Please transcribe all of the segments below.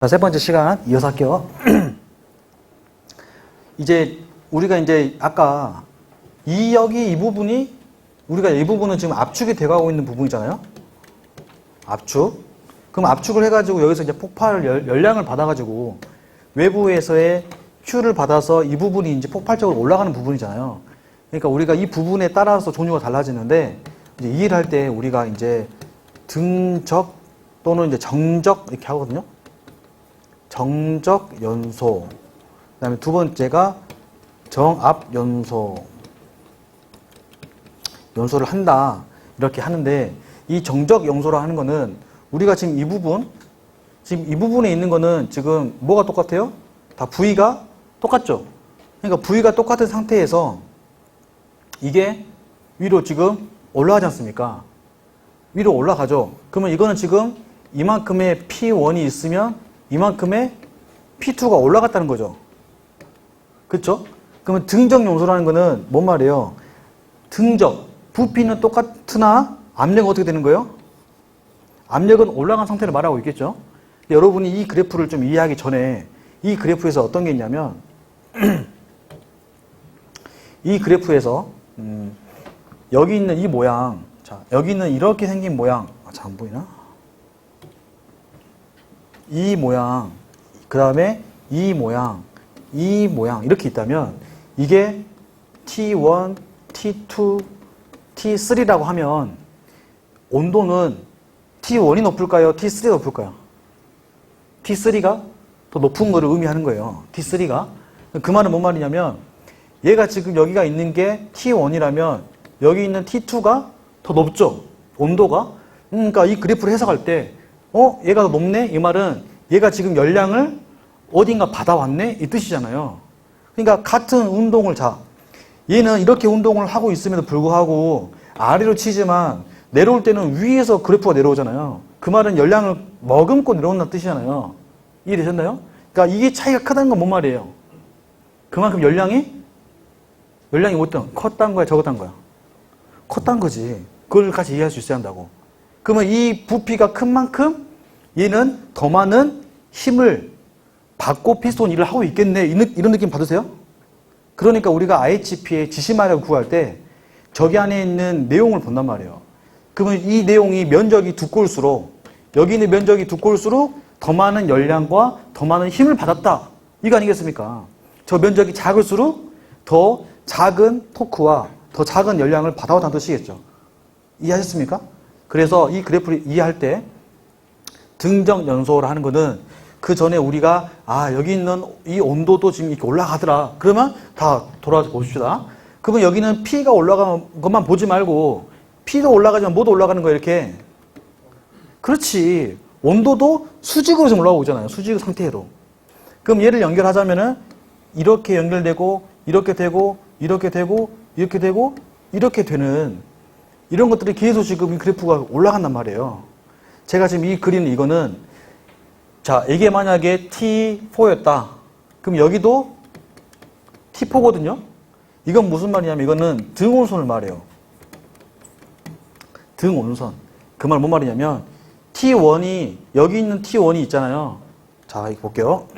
자, 세 번째 시간 이어서 할게요. 이제 우리가 이제 아까 여기 이 부분이 우리가 이 부분은 지금 압축이 돼가고 있는 부분이잖아요. 압축. 그럼 압축을 해가지고 여기서 이제 폭발 열량을 받아가지고 외부에서의 Q를 받아서 이 부분이 이제 폭발적으로 올라가는 부분이잖아요. 그러니까 우리가 이 부분에 따라서 종류가 달라지는데 이제 이 일을 할 때 우리가 이제 등적 또는 이제 정적 이렇게 하거든요. 정적 연소. 그 다음에 두 번째가 정압 연소. 연소를 한다. 이렇게 하는데 이 정적 연소라 하는 거는 우리가 지금 이 부분에 있는 거는 지금 뭐가 똑같아요? 다 부위가 똑같죠? 그러니까 부위가 똑같은 상태에서 이게 위로 지금 올라가지 않습니까? 위로 올라가죠? 그러면 이거는 지금 이만큼의 P1이 있으면 이만큼의 P2가 올라갔다는 거죠. 그쵸? 그러면 등적 용소라는 거는 뭔 말이에요? 등적, 부피는 똑같으나 압력은 어떻게 되는 거예요? 압력은 올라간 상태를 말하고 있겠죠? 근데 여러분이 이 그래프를 좀 이해하기 전에 이 그래프에서 어떤 게 있냐면 이 그래프에서 여기 있는 이 모양, 자 여기 있는 이렇게 생긴 모양, 잘 안 보이나? 이 모양, 그 다음에 이 모양 이렇게 있다면 이게 T1, T2, T3라고 하면 온도는 T1이 높을까요? T3가 높을까요? T3가 더 높은 거를 의미하는 거예요. T3가. 그 말은 뭔 말이냐면 얘가 지금 여기가 있는 게 T1이라면 여기 있는 T2가 더 높죠? 온도가. 그러니까 이 그래프를 해석할 때 얘가 더 높네? 이 말은 얘가 지금 열량을 어딘가 받아왔네? 이 뜻이잖아요. 그러니까 같은 운동을 얘는 이렇게 운동을 하고 있음에도 불구하고 아래로 치지만 내려올 때는 위에서 그래프가 내려오잖아요. 그 말은 열량을 머금고 내려온다는 뜻이잖아요. 이해되셨나요? 그러니까 이게 차이가 크다는 건 뭔 말이에요? 그만큼 열량이 뭐였던? 컸다는 거야? 적었다는 거야? 컸다는 거지. 그걸 같이 이해할 수 있어야 한다고. 그러면 이 부피가 큰 만큼 얘는 더 많은 힘을 받고 피스톤 일을 하고 있겠네. 이런 느낌 받으세요? 그러니까 우리가 IHP의 지시마력을 구할 때 저기 안에 있는 내용을 본단 말이에요. 그러면 이 내용이 면적이 두꺼울수록 여기 있는 면적이 두꺼울수록 더 많은 열량과 더 많은 힘을 받았다. 이거 아니겠습니까? 저 면적이 작을수록 더 작은 토크와 더 작은 열량을 받아왔다는 뜻이겠죠. 이해하셨습니까? 그래서 이 그래프를 이해할 때 등적 연소를 하는 거는 그 전에 우리가 여기 있는 이 온도도 지금 이렇게 올라가더라. 그러면 다 돌아와서 보십시다. 그러면 여기는 P가 올라가는 것만 보지 말고 P도 올라가지만 뭐도 올라가는 거예요, 이렇게. 그렇지. 온도도 수직으로 지금 올라오고 있잖아요. 수직 상태로. 그럼 얘를 연결하자면은 이렇게 연결되고 이렇게 되고 이렇게 되고 이렇게 되고 이렇게 되는 이런 것들이 계속 지금 이 그래프가 올라간단 말이에요. 제가 지금 이 그리는 이거는 자, 이게 만약에 T4였다. 그럼 여기도 T4거든요. 이건 무슨 말이냐면 이거는 등온선을 말해요. 등온선. 그 말 뭔 말이냐면 T1이 여기 있는 T1이 있잖아요. 자, 이거 볼게요.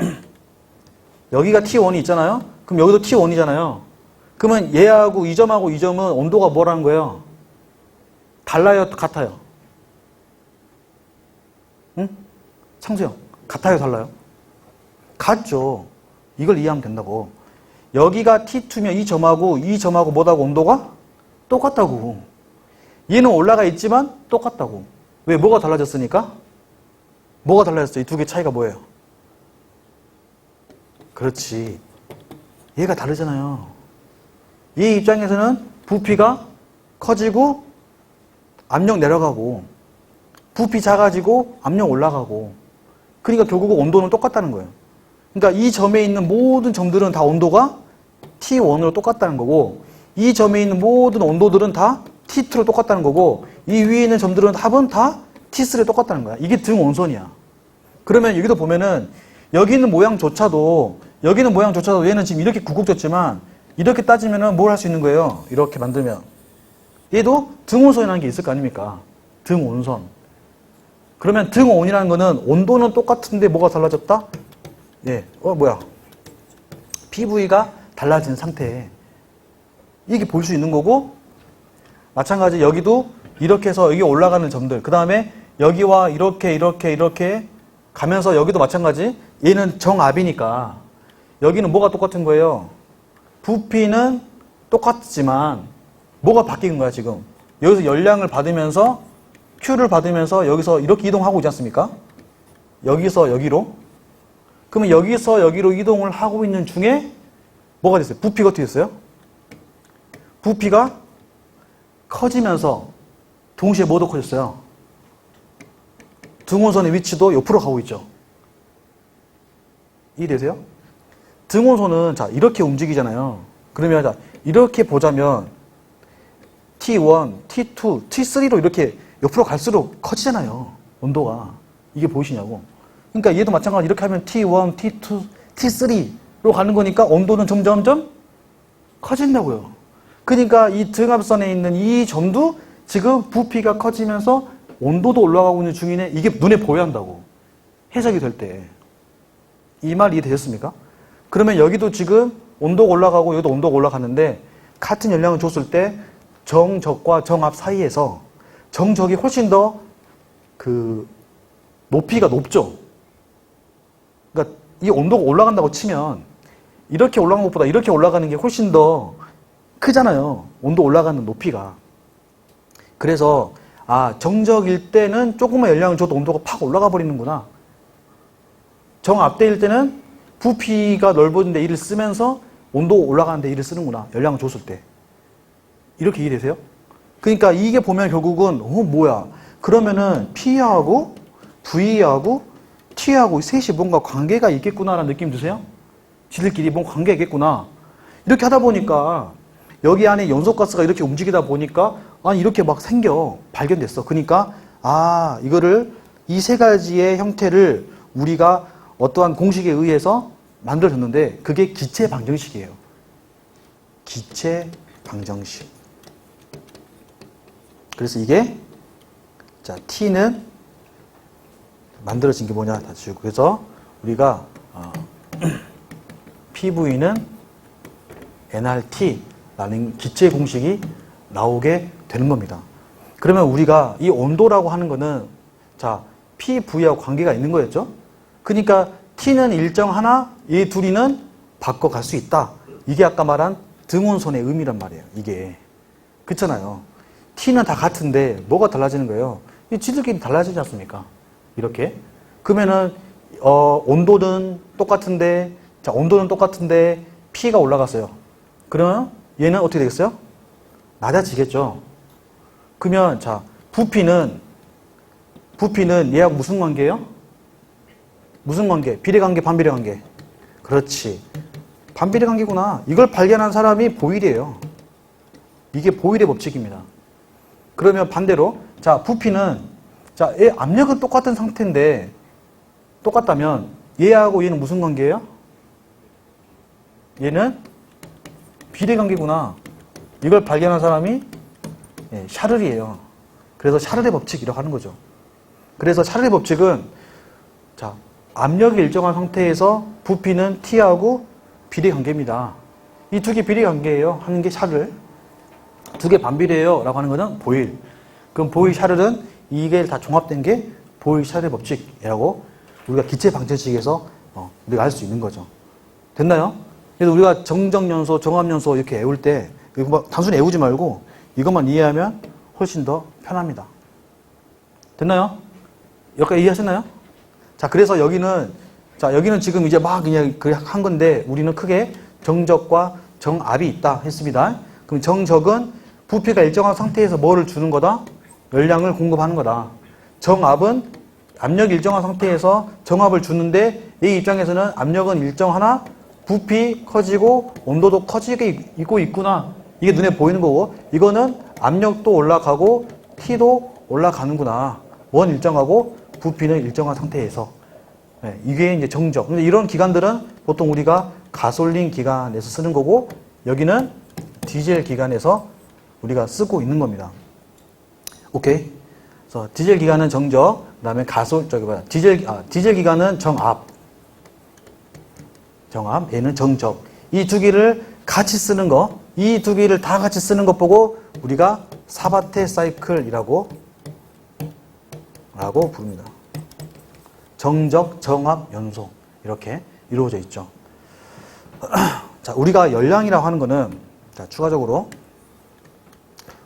여기가 T1이 있잖아요. 그럼 여기도 T1이잖아요. 그러면 얘하고 이 점하고 이 점은 온도가 뭐라는 거예요? 달라요? 같아요? 응? 창수형. 같아요? 달라요? 같죠. 이걸 이해하면 된다고. 여기가 T2면 이 점하고 뭐다고 온도가 똑같다고. 얘는 올라가 있지만 똑같다고. 왜? 뭐가 달라졌으니까? 뭐가 달라졌어? 이 두 개 차이가 뭐예요? 그렇지. 얘가 다르잖아요. 얘 입장에서는 부피가 커지고 압력 내려가고 부피 작아지고 압력 올라가고 그러니까 결국 온도는 똑같다는 거예요. 그러니까 이 점에 있는 모든 점들은 다 온도가 T1으로 똑같다는 거고 이 점에 있는 모든 온도들은 다 T2로 똑같다는 거고 이 위에 있는 점들은 합은 다 T3로 똑같다는 거야. 이게 등온선이야. 그러면 여기도 보면은 여기 있는 모양조차도 얘는 지금 이렇게 굽곡졌지만 이렇게 따지면은 뭘 할 수 있는 거예요? 이렇게 만들면 얘도 등온선이라는 게 있을 거 아닙니까? 등온선. 그러면 등온이라는 거는 온도는 똑같은데 뭐가 달라졌다? 예, 뭐야? PV가 달라진 상태. 이게 볼 수 있는 거고, 마찬가지 여기도 이렇게 해서 여기 올라가는 점들. 그 다음에 여기와 이렇게 가면서 여기도 마찬가지. 얘는 정압이니까 여기는 뭐가 똑같은 거예요? 부피는 똑같지만 뭐가 바뀐 거야 지금? 여기서 열량을 받으면서 Q를 받으면서 여기서 이렇게 이동하고 있지 않습니까? 여기서 여기로. 그러면 여기서 여기로 이동을 하고 있는 중에 뭐가 됐어요? 부피가 어떻게 됐어요? 부피가 커지면서 동시에 뭐도 커졌어요? 등온선의 위치도 옆으로 가고 있죠. 이해되세요? 등온선은 자 이렇게 움직이잖아요. 그러면 자 이렇게 보자면 T1, T2, T3로 이렇게 옆으로 갈수록 커지잖아요. 온도가. 이게 보이시냐고. 그러니까 얘도 마찬가지 이렇게 하면 T1, T2, T3로 가는 거니까 온도는 점점점 커진다고요. 그러니까 이 등압선에 있는 이 점도 지금 부피가 커지면서 온도도 올라가고 있는 중이네. 이게 눈에 보여야 한다고. 해석이 될 때. 이 말 이해되셨습니까? 그러면 여기도 지금 온도가 올라가고 여기도 온도가 올라가는데 같은 열량을 줬을 때 정적과 정압 사이에서 정적이 훨씬 더 그 높이가 높죠. 그러니까 이 온도가 올라간다고 치면 이렇게 올라가는 것보다 이렇게 올라가는 게 훨씬 더 크잖아요. 온도 올라가는 높이가. 그래서 정적일 때는 조금만 열량을 줘도 온도가 팍 올라가 버리는구나. 정압대일 때는 부피가 넓어진데 이를 쓰면서 온도가 올라가는데 이를 쓰는구나. 열량을 줬을 때. 이렇게 이해되세요? 그러니까 이게 보면 결국은 뭐야. 그러면은 P하고 V하고 T하고 셋이 뭔가 관계가 있겠구나라는 느낌 드세요? 지들끼리 뭔가 관계가 있겠구나. 이렇게 하다 보니까 여기 안에 연소가스가 이렇게 움직이다 보니까 이렇게 막 발견됐어. 그러니까 이거를 이 세 가지의 형태를 우리가 어떠한 공식에 의해서 만들어졌는데 그게 기체 방정식이에요. 기체 방정식. 그래서 이게 자 T는 만들어진 게 뭐냐 다 지우고 그래서 우리가 PV는 nRT라는 기체 공식이 나오게 되는 겁니다. 그러면 우리가 이 온도라고 하는 거는 자 PV하고 관계가 있는 거였죠. 그러니까 T는 일정 하나, 이 둘이는 바꿔갈 수 있다. 이게 아까 말한 등온선의 의미란 말이에요. 이게 그렇잖아요. T는 다 같은데 뭐가 달라지는 거예요? 이 지들끼리 달라지지 않습니까? 이렇게 그러면은 온도는 똑같은데 자 온도는 똑같은데 P가 올라갔어요. 그러면 얘는 어떻게 되겠어요? 낮아지겠죠. 그러면 자 부피는 얘하고 무슨 관계예요? 무슨 관계? 비례 관계, 반비례 관계. 그렇지. 반비례 관계구나. 이걸 발견한 사람이 보일이에요. 이게 보일의 법칙입니다. 그러면 반대로 자 부피는 자 얘 압력은 똑같은 상태인데 똑같다면 얘하고 얘는 무슨 관계예요? 얘는 비례 관계구나. 이걸 발견한 사람이 샤를이에요. 그래서 샤를의 법칙이라고 하는 거죠. 그래서 샤를의 법칙은 자 압력이 일정한 상태에서 부피는 T하고 비례 관계입니다. 이 두 개 비례 관계예요. 하는 게 샤를. 두 개 반비례예요. 라고 하는 거는 보일. 그럼 보일 샤를은 이게 다 종합된 게 보일 샤를의 법칙이라고 우리가 기체 방정식에서 우리가 알 수 있는 거죠. 됐나요? 그래서 우리가 정적연소, 정압연소 이렇게 외울 때 이거 단순히 외우지 말고 이것만 이해하면 훨씬 더 편합니다. 됐나요? 여기까지 이해하셨나요? 자, 그래서 여기는 지금 이제 막 그냥 한 건데 우리는 크게 정적과 정압이 있다 했습니다. 그럼 정적은 부피가 일정한 상태에서 뭐를 주는 거다? 열량을 공급하는 거다. 정압은 압력이 일정한 상태에서 정압을 주는데 이 입장에서는 압력은 일정하나 부피 커지고 온도도 커지게 있구나. 이게 눈에 보이는 거고 이거는 압력도 올라가고 T도 올라가는구나. 원 일정하고 부피는 일정한 상태에서. 이게 이제 정적. 근데 이런 기관들은 보통 우리가 가솔린 기관에서 쓰는 거고 여기는 디젤 기관에서 우리가 쓰고 있는 겁니다. 오케이. 그래서 디젤 기관은 정적, 그 다음에 디젤 기관은 정압, 얘는 정적. 이 두 개를 같이 쓰는 거, 이 두 개를 다 같이 쓰는 것 보고 우리가 사바테 사이클이라고 부릅니다. 정적, 정압, 연소. 이렇게 이루어져 있죠. 자, 우리가 열량이라고 하는 거는, 자, 추가적으로,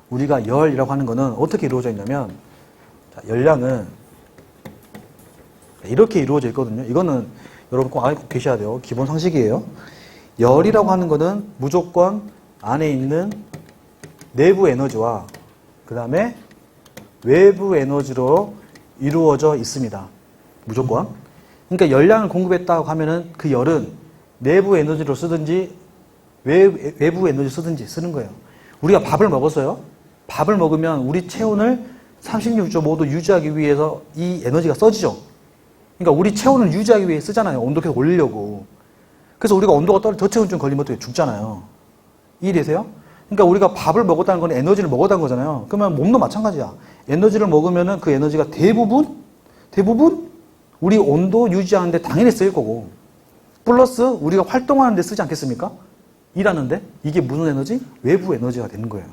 우리가 열이라고 하는 거는 어떻게 이루어져 있냐면, 자, 열량은 이렇게 이루어져 있거든요. 이거는 여러분 꼭 알고 계셔야 돼요. 기본 상식이에요. 열이라고 하는 거는 무조건 안에 있는 내부 에너지와 그 다음에 외부 에너지로 이루어져 있습니다. 무조건. 그러니까 열량을 공급했다고 하면은 그 열은 내부 에너지로 쓰든지 외부 에너지 쓰든지 쓰는 거예요. 우리가 밥을 먹었어요. 밥을 먹으면 우리 체온을 36.5도 유지하기 위해서 이 에너지가 써지죠. 그러니까 우리 체온을 유지하기 위해 쓰잖아요. 온도 계속 올리려고. 그래서 우리가 온도가 저체온증 걸리면 어떻게 죽잖아요. 이해되세요? 그러니까 우리가 밥을 먹었다는 건 에너지를 먹었다는 거잖아요. 그러면 몸도 마찬가지야. 에너지를 먹으면은 그 에너지가 대부분 우리 온도 유지하는데 당연히 쓰일 거고, 플러스 우리가 활동하는데 쓰지 않겠습니까? 일하는데. 이게 무슨 에너지? 외부 에너지가 되는 거예요.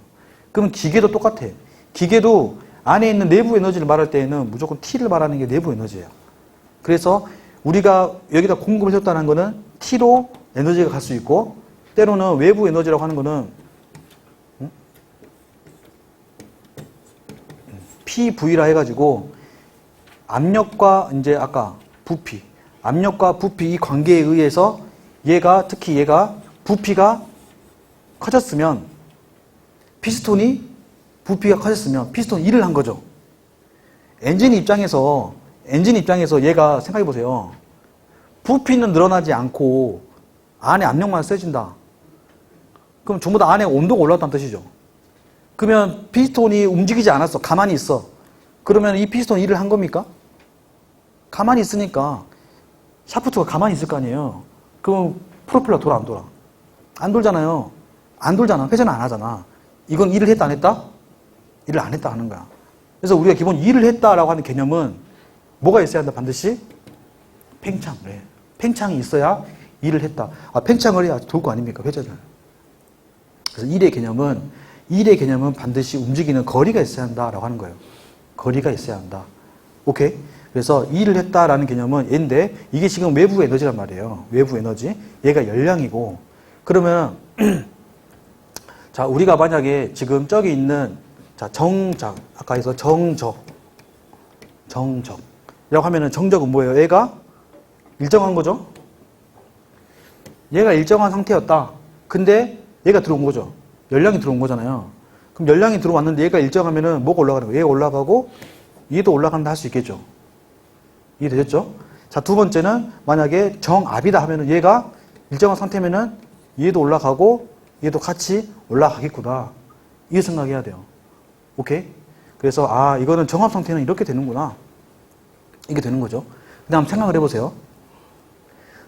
그럼 기계도 똑같아. 기계도 안에 있는 내부 에너지를 말할 때에는 무조건 T를 말하는 게 내부 에너지예요. 그래서 우리가 여기다 공급을 했다는 거는 T로 에너지가 갈 수 있고, 때로는 외부 에너지라고 하는 거는 PV라 해가지고 압력과 이제 아까 부피, 압력과 부피 이 관계에 의해서 특히 얘가 부피가 커졌으면 부피가 커졌으면 피스톤이 일을 한 거죠. 엔진 입장에서 얘가 생각해 보세요. 부피는 늘어나지 않고 안에 압력만 세진다. 그럼 전부 다 안에 온도가 올라왔다는 뜻이죠. 그러면 피스톤이 움직이지 않았어. 가만히 있어. 그러면 이 피스톤이 일을 한 겁니까? 가만히 있으니까 샤프트가 가만히 있을 거 아니에요. 그럼 프로펠러 돌아 안 돌아? 안 돌잖아요. 안 돌잖아. 회전을 안 하잖아. 이건 일을 했다 안 했다? 일을 안 했다 하는 거야. 그래서 우리가 기본 일을 했다라고 하는 개념은 뭐가 있어야 한다? 반드시 팽창. 네. 팽창이 있어야 일을 했다. 팽창을 해야 돌 거 아닙니까? 회전을. 그래서 일의 개념은 반드시 움직이는 거리가 있어야 한다라고 하는 거예요. 거리가 있어야 한다. 오케이? 그래서 일을 했다라는 개념은 얘인데, 이게 지금 외부 에너지란 말이에요. 외부 에너지. 얘가 열량이고, 그러면 자, 우리가 만약에 지금 저기 있는 정작, 아까 해서 정적이라고 하면은 정적은 뭐예요? 얘가 일정한 거죠? 얘가 일정한 상태였다. 근데 얘가 들어온 거죠. 열량이 들어온 거잖아요. 그럼 열량이 들어왔는데 얘가 일정하면은 뭐가 올라가는 거예요? 얘가 올라가고 얘도 올라간다 할 수 있겠죠. 이해되셨죠? 자, 두 번째는 만약에 정압이다 하면은 얘가 일정한 상태면은 얘도 올라가고 얘도 같이 올라가겠구나. 이 생각해야 돼요. 오케이? 그래서 이거는 정압 상태는 이렇게 되는구나. 이게 되는 거죠. 그 다음 생각을 해보세요.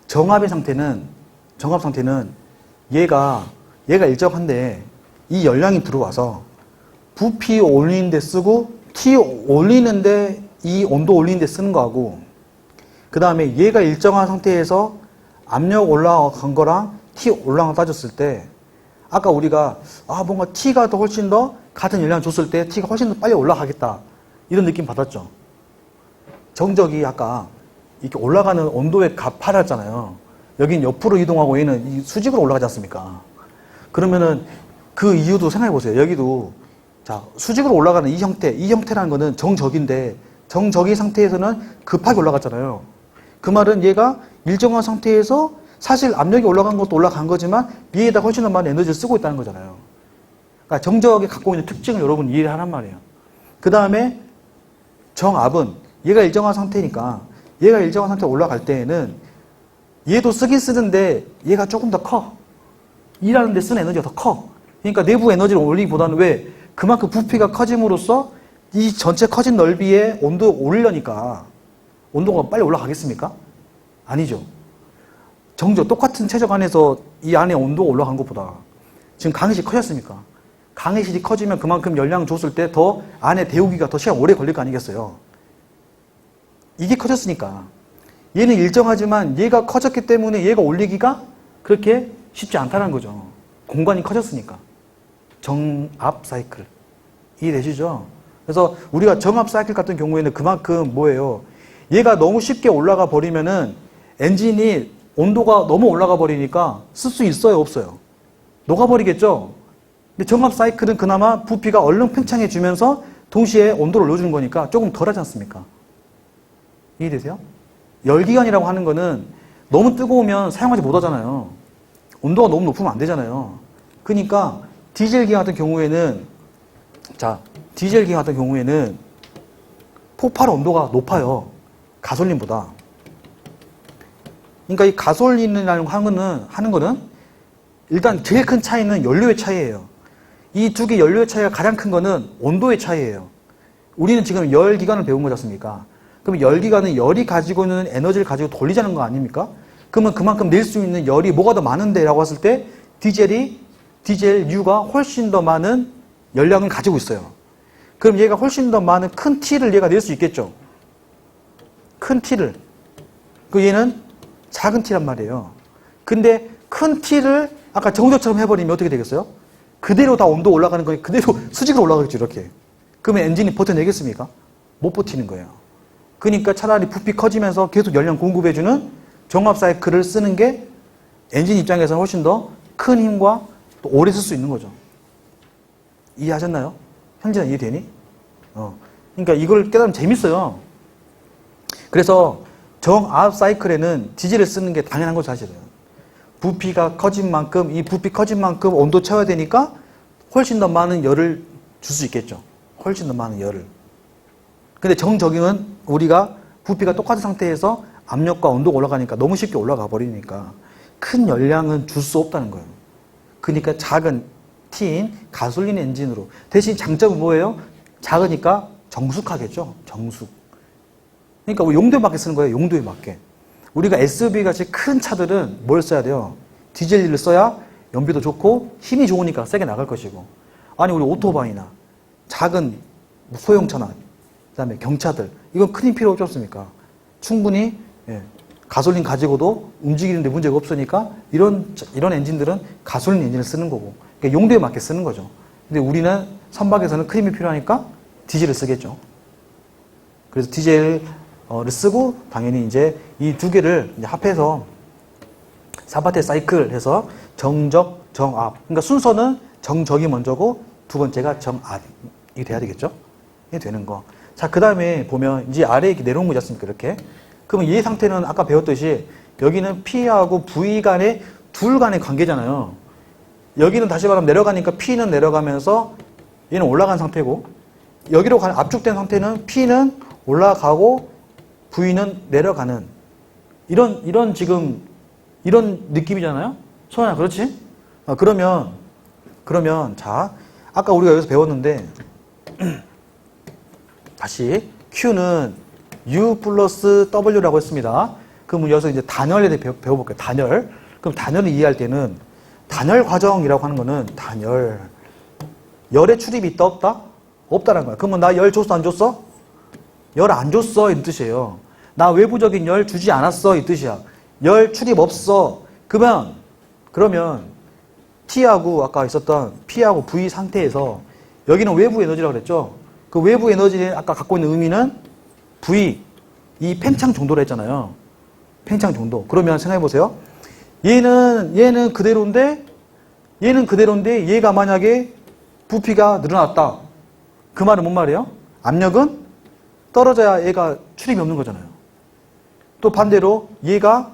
정압 상태는 얘가 일정한데 이 열량이 들어와서 부피 올리는데 쓰고 T 올리는데 이 온도 올리는데 쓰는 거하고, 그 다음에 얘가 일정한 상태에서 압력 올라간 거랑 T 올라간 거 따졌을 때, 아까 우리가 뭔가 T가 더 훨씬 더 같은 열량 줬을 때 T가 훨씬 더 빨리 올라가겠다, 이런 느낌 받았죠. 정적이 아까 이렇게 올라가는 온도의 가파랐잖아요. 여긴 옆으로 이동하고 얘는 이 수직으로 올라가지 않습니까? 그러면은 그 이유도 생각해 보세요. 여기도 자, 수직으로 올라가는 이 형태라는 거는 정적인데, 정적인 상태에서는 급하게 올라갔잖아요. 그 말은 얘가 일정한 상태에서 사실 압력이 올라간 것도 올라간 거지만 위에다 훨씬 더 많은 에너지를 쓰고 있다는 거잖아요. 그러니까 정적이 갖고 있는 특징을 여러분 이해하란 말이에요. 그 다음에 정압은 얘가 일정한 상태니까, 얘가 일정한 상태로 올라갈 때에는 얘도 쓰긴 쓰는데 얘가 조금 더 커. 일하는 데 쓰는 에너지가 더 커. 그러니까 내부 에너지를 올리기보다는 왜? 그만큼 부피가 커짐으로써 이 전체 커진 넓이에 온도를 올리려니까 온도가 빨리 올라가겠습니까? 아니죠. 정적, 똑같은 최적 안에서 이 안에 온도가 올라간 것보다 지금 강의시 커졌습니까? 강의실이 커지면 그만큼 열량을 줬을 때 더 안에 데우기가 더 시간 오래 걸릴 거 아니겠어요. 이게 커졌으니까. 얘는 일정하지만 얘가 커졌기 때문에 얘가 올리기가 그렇게 쉽지 않다는 거죠. 공간이 커졌으니까. 정압 사이클. 이해되시죠? 그래서 우리가 정압 사이클 같은 경우에는 그만큼 뭐예요? 얘가 너무 쉽게 올라가 버리면은 엔진이 온도가 너무 올라가 버리니까 쓸 수 있어요? 없어요? 녹아버리겠죠? 근데 정압 사이클은 그나마 부피가 얼른 팽창해주면서 동시에 온도를 올려주는 거니까 조금 덜하지 않습니까? 이해되세요? 열기관이라고 하는 거는 너무 뜨거우면 사용하지 못하잖아요. 온도가 너무 높으면 안 되잖아요. 그러니까 디젤기관 같은 경우에는 디젤기관 같은 경우에는 폭발 온도가 높아요. 가솔린보다. 그러니까 이 가솔린이라는 하는 거는 일단 제일 큰 차이는 연료의 차이예요. 이 두 개 연료의 차이가 가장 큰 거는 온도의 차이예요. 우리는 지금 열기관을 배운 거지 않습니까? 그럼 열기관은 열이 가지고 있는 에너지를 가지고 돌리자는 거 아닙니까? 그러면 그만큼 낼 수 있는 열이 뭐가 더 많은데 라고 했을 때 디젤유가 훨씬 더 많은 열량을 가지고 있어요. 그럼 얘가 훨씬 더 많은 큰 T를 얘가 낼 수 있겠죠? 큰 T를. 그 얘는 작은 T란 말이에요. 근데 큰 T를 아까 정적처럼 해버리면 어떻게 되겠어요? 그대로 다 온도 올라가는 거니 그대로 수직으로 올라가겠죠, 이렇게. 그러면 엔진이 버텨내겠습니까? 못 버티는 거예요. 그러니까 차라리 부피 커지면서 계속 열량 공급해주는 정압 사이클을 쓰는 게 엔진 입장에서 훨씬 더 큰 힘과 또 오래 쓸 수 있는 거죠. 이해하셨나요? 현진아 이해되니? 그러니까 이걸 깨달으면 재밌어요. 그래서 정압 사이클에는 디젤을 쓰는 게 당연한 거죠, 사실은. 부피가 커진 만큼, 이 부피 커진 만큼 온도 채워야 되니까 훨씬 더 많은 열을 줄 수 있겠죠. 훨씬 더 많은 열을. 근데 정적용은 우리가 부피가 똑같은 상태에서 압력과 온도가 올라가니까 너무 쉽게 올라가 버리니까 큰 열량은 줄 수 없다는 거예요. 그러니까 작은 T인 가솔린 엔진으로. 대신 장점은 뭐예요? 작으니까 정숙하겠죠. 정숙. 그러니까 용도에 맞게 쓰는 거예요. 용도에 맞게. 우리가 SUV 같이 큰 차들은 뭘 써야 돼요? 디젤을 써야 연비도 좋고 힘이 좋으니까 세게 나갈 것이고. 아니 우리 오토바이나 작은 소형차나 그다음에 경차들 이건 큰 힘 필요 없지 않습니까? 충분히 가솔린 가지고도 움직이는데 문제가 없으니까 이런 엔진들은 가솔린 엔진을 쓰는 거고 그러니까 용도에 맞게 쓰는 거죠. 근데 우리는 선박에서는 큰 힘이 필요하니까 디젤을 쓰겠죠. 그래서 디젤을 쓰고 당연히 이제 이 두 개를 이제 합해서 사바테 사이클 해서 정적, 정압. 그러니까 순서는 정적이 먼저고 두 번째가 정압이 돼야 되겠죠. 이게 되는 거. 자, 그 다음에 보면 이제 아래에 이렇게 내려온 거지 않습니까? 이렇게. 그러면 이 상태는 아까 배웠듯이 여기는 P하고 V 간의 둘 간의 관계잖아요. 여기는 다시 말하면 내려가니까 P는 내려가면서 얘는 올라간 상태고 여기로 압축된 상태는 P는 올라가고 V는 내려가는 이런 지금 이런 느낌이잖아요. 소연아, 그렇지? 그러면 자 아까 우리가 여기서 배웠는데 다시 Q는 U 플러스 W라고 했습니다. 그럼 여기서 이제 단열에 대해 배워볼게요. 단열. 그럼 단열을 이해할 때는 단열 과정이라고 하는 거는 열의 출입이 있다 없다? 없다라는 거야. 그러면 나 열 줬어 안 줬어? 열 안 줬어 이 뜻이에요. 나 외부적인 열 주지 않았어 이 뜻이야. 열 출입 없어. 그러면 T하고 아까 있었던 P하고 V 상태에서 여기는 외부 에너지라고 그랬죠. 그 외부 에너지를 아까 갖고 있는 의미는 V, 이 팽창 정도로 했잖아요. 팽창 정도. 그러면 생각해 보세요. 얘는 그대로인데 얘가 만약에 부피가 늘어났다. 그 말은 뭔 말이에요? 압력은 떨어져야 얘가 출입이 없는 거잖아요. 또 반대로 얘가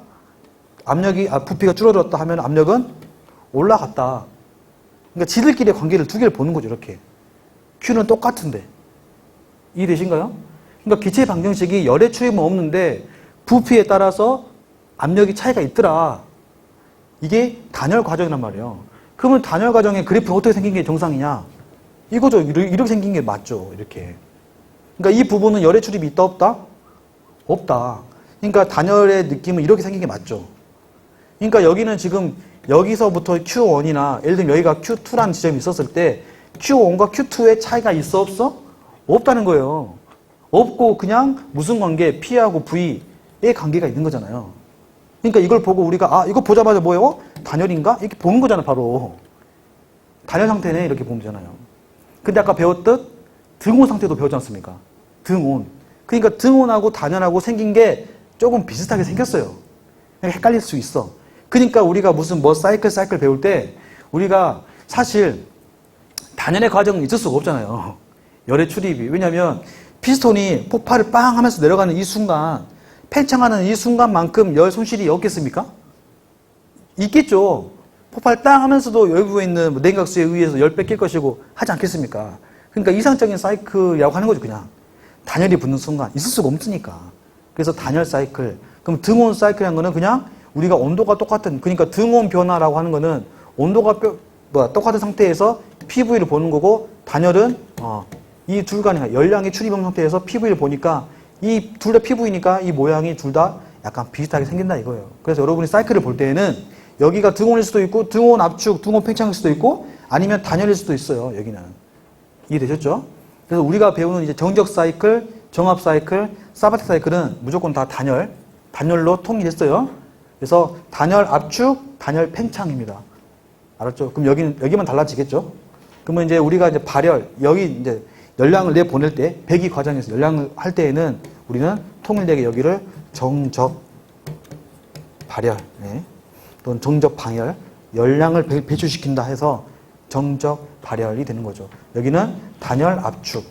부피가 줄어들었다 하면 압력은 올라갔다. 그러니까 지들끼리의 관계를 두 개를 보는 거죠, 이렇게. Q는 똑같은데. 이해되신가요? 그러니까 기체 방정식이 열의 출입은 없는데 부피에 따라서 압력이 차이가 있더라. 이게 단열 과정이란 말이에요. 그러면 단열 과정의 그래프가 어떻게 생긴 게 정상이냐? 이거죠. 이렇게 생긴 게 맞죠. 이렇게. 그러니까 이 부분은 열의 출입이 있다 없다? 없다. 그러니까 단열의 느낌은 이렇게 생긴 게 맞죠. 그러니까 여기는 지금 여기서부터 Q1이나 예를 들면 여기가 Q2라는 지점이 있었을 때 Q1과 Q2의 차이가 있어 없어? 없다는 거예요. 없고 그냥 무슨 관계? P하고 V의 관계가 있는 거잖아요. 그러니까 이걸 보고 우리가 이거 보자마자 뭐예요? 단열인가? 이렇게 보는 거잖아 바로. 단열 상태네 이렇게 보면 되잖아요. 근데 아까 배웠듯 등온 상태도 배웠지 않습니까? 등온. 그러니까 등온하고 단열하고 생긴 게 조금 비슷하게 생겼어요. 헷갈릴 수 있어. 그러니까 우리가 무슨 사이클 배울 때 우리가 사실 단열의 과정은 있을 수가 없잖아요. 열의 출입이. 왜냐하면 피스톤이 폭발을 빵 하면서 내려가는 이 순간, 팽창하는 이 순간만큼 열 손실이 없겠습니까? 있겠죠. 폭발 땅 하면서도 외부에 있는 냉각수에 의해서 열 뺏길 것이고 하지 않겠습니까? 그러니까 이상적인 사이클이라고 하는 거죠, 그냥. 단열이 붙는 순간. 있을 수가 없으니까. 그래서 단열 사이클. 그럼 등온 사이클이라는 거는 그냥 우리가 온도가 똑같은, 그러니까 등온 변화라고 하는 거는 온도가 똑같은 상태에서 PV를 보는 거고, 단열은 이 둘 간의 열량의 출입형 상태에서 PV를 보니까 이 둘 다 PV니까 이 모양이 둘 다 약간 비슷하게 생긴다 이거예요. 그래서 여러분이 사이클을 볼 때에는 여기가 등온일 수도 있고 등온 압축, 등온 팽창일 수도 있고 아니면 단열일 수도 있어요. 여기는. 이해되셨죠? 그래서 우리가 배우는 이제 정적 사이클, 정압 사이클, 사바텍 사이클은 무조건 다 단열로 통일했어요. 그래서 단열 압축, 단열 팽창입니다. 알았죠? 그럼 여기만 달라지겠죠? 그러면 이제 우리가 이제 발열, 여기 이제 열량을 내보낼 때, 배기 과정에서 열량을 할 때에는 우리는 통일되게 여기를 정적 발열, 또는 정적 방열, 열량을 배출시킨다 해서 정적 발열이 되는 거죠. 여기는 단열 압축,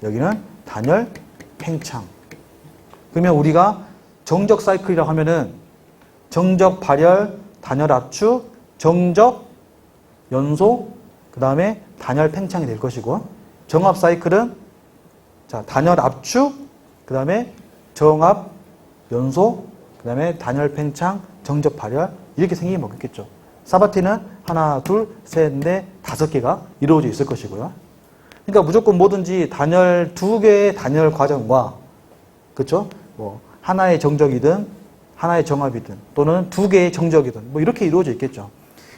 여기는 단열 팽창. 그러면 우리가 정적 사이클이라고 하면은 정적 발열, 단열 압축, 정적 연소, 그 다음에 단열 팽창이 될 것이고, 정압 사이클은 단열 압축, 그 다음에 정압 연소, 그 다음에 단열 팽창, 정적 발열 이렇게 생기게 먹겠죠. 사바티는 하나, 둘, 셋, 넷, 5개가 이루어져 있을 것이고요. 그러니까 무조건 뭐든지 단열, 2개의 단열 과정과, 그렇죠? 하나의 정적이든, 하나의 정압이든, 또는 2개의 정적이든, 이렇게 이루어져 있겠죠.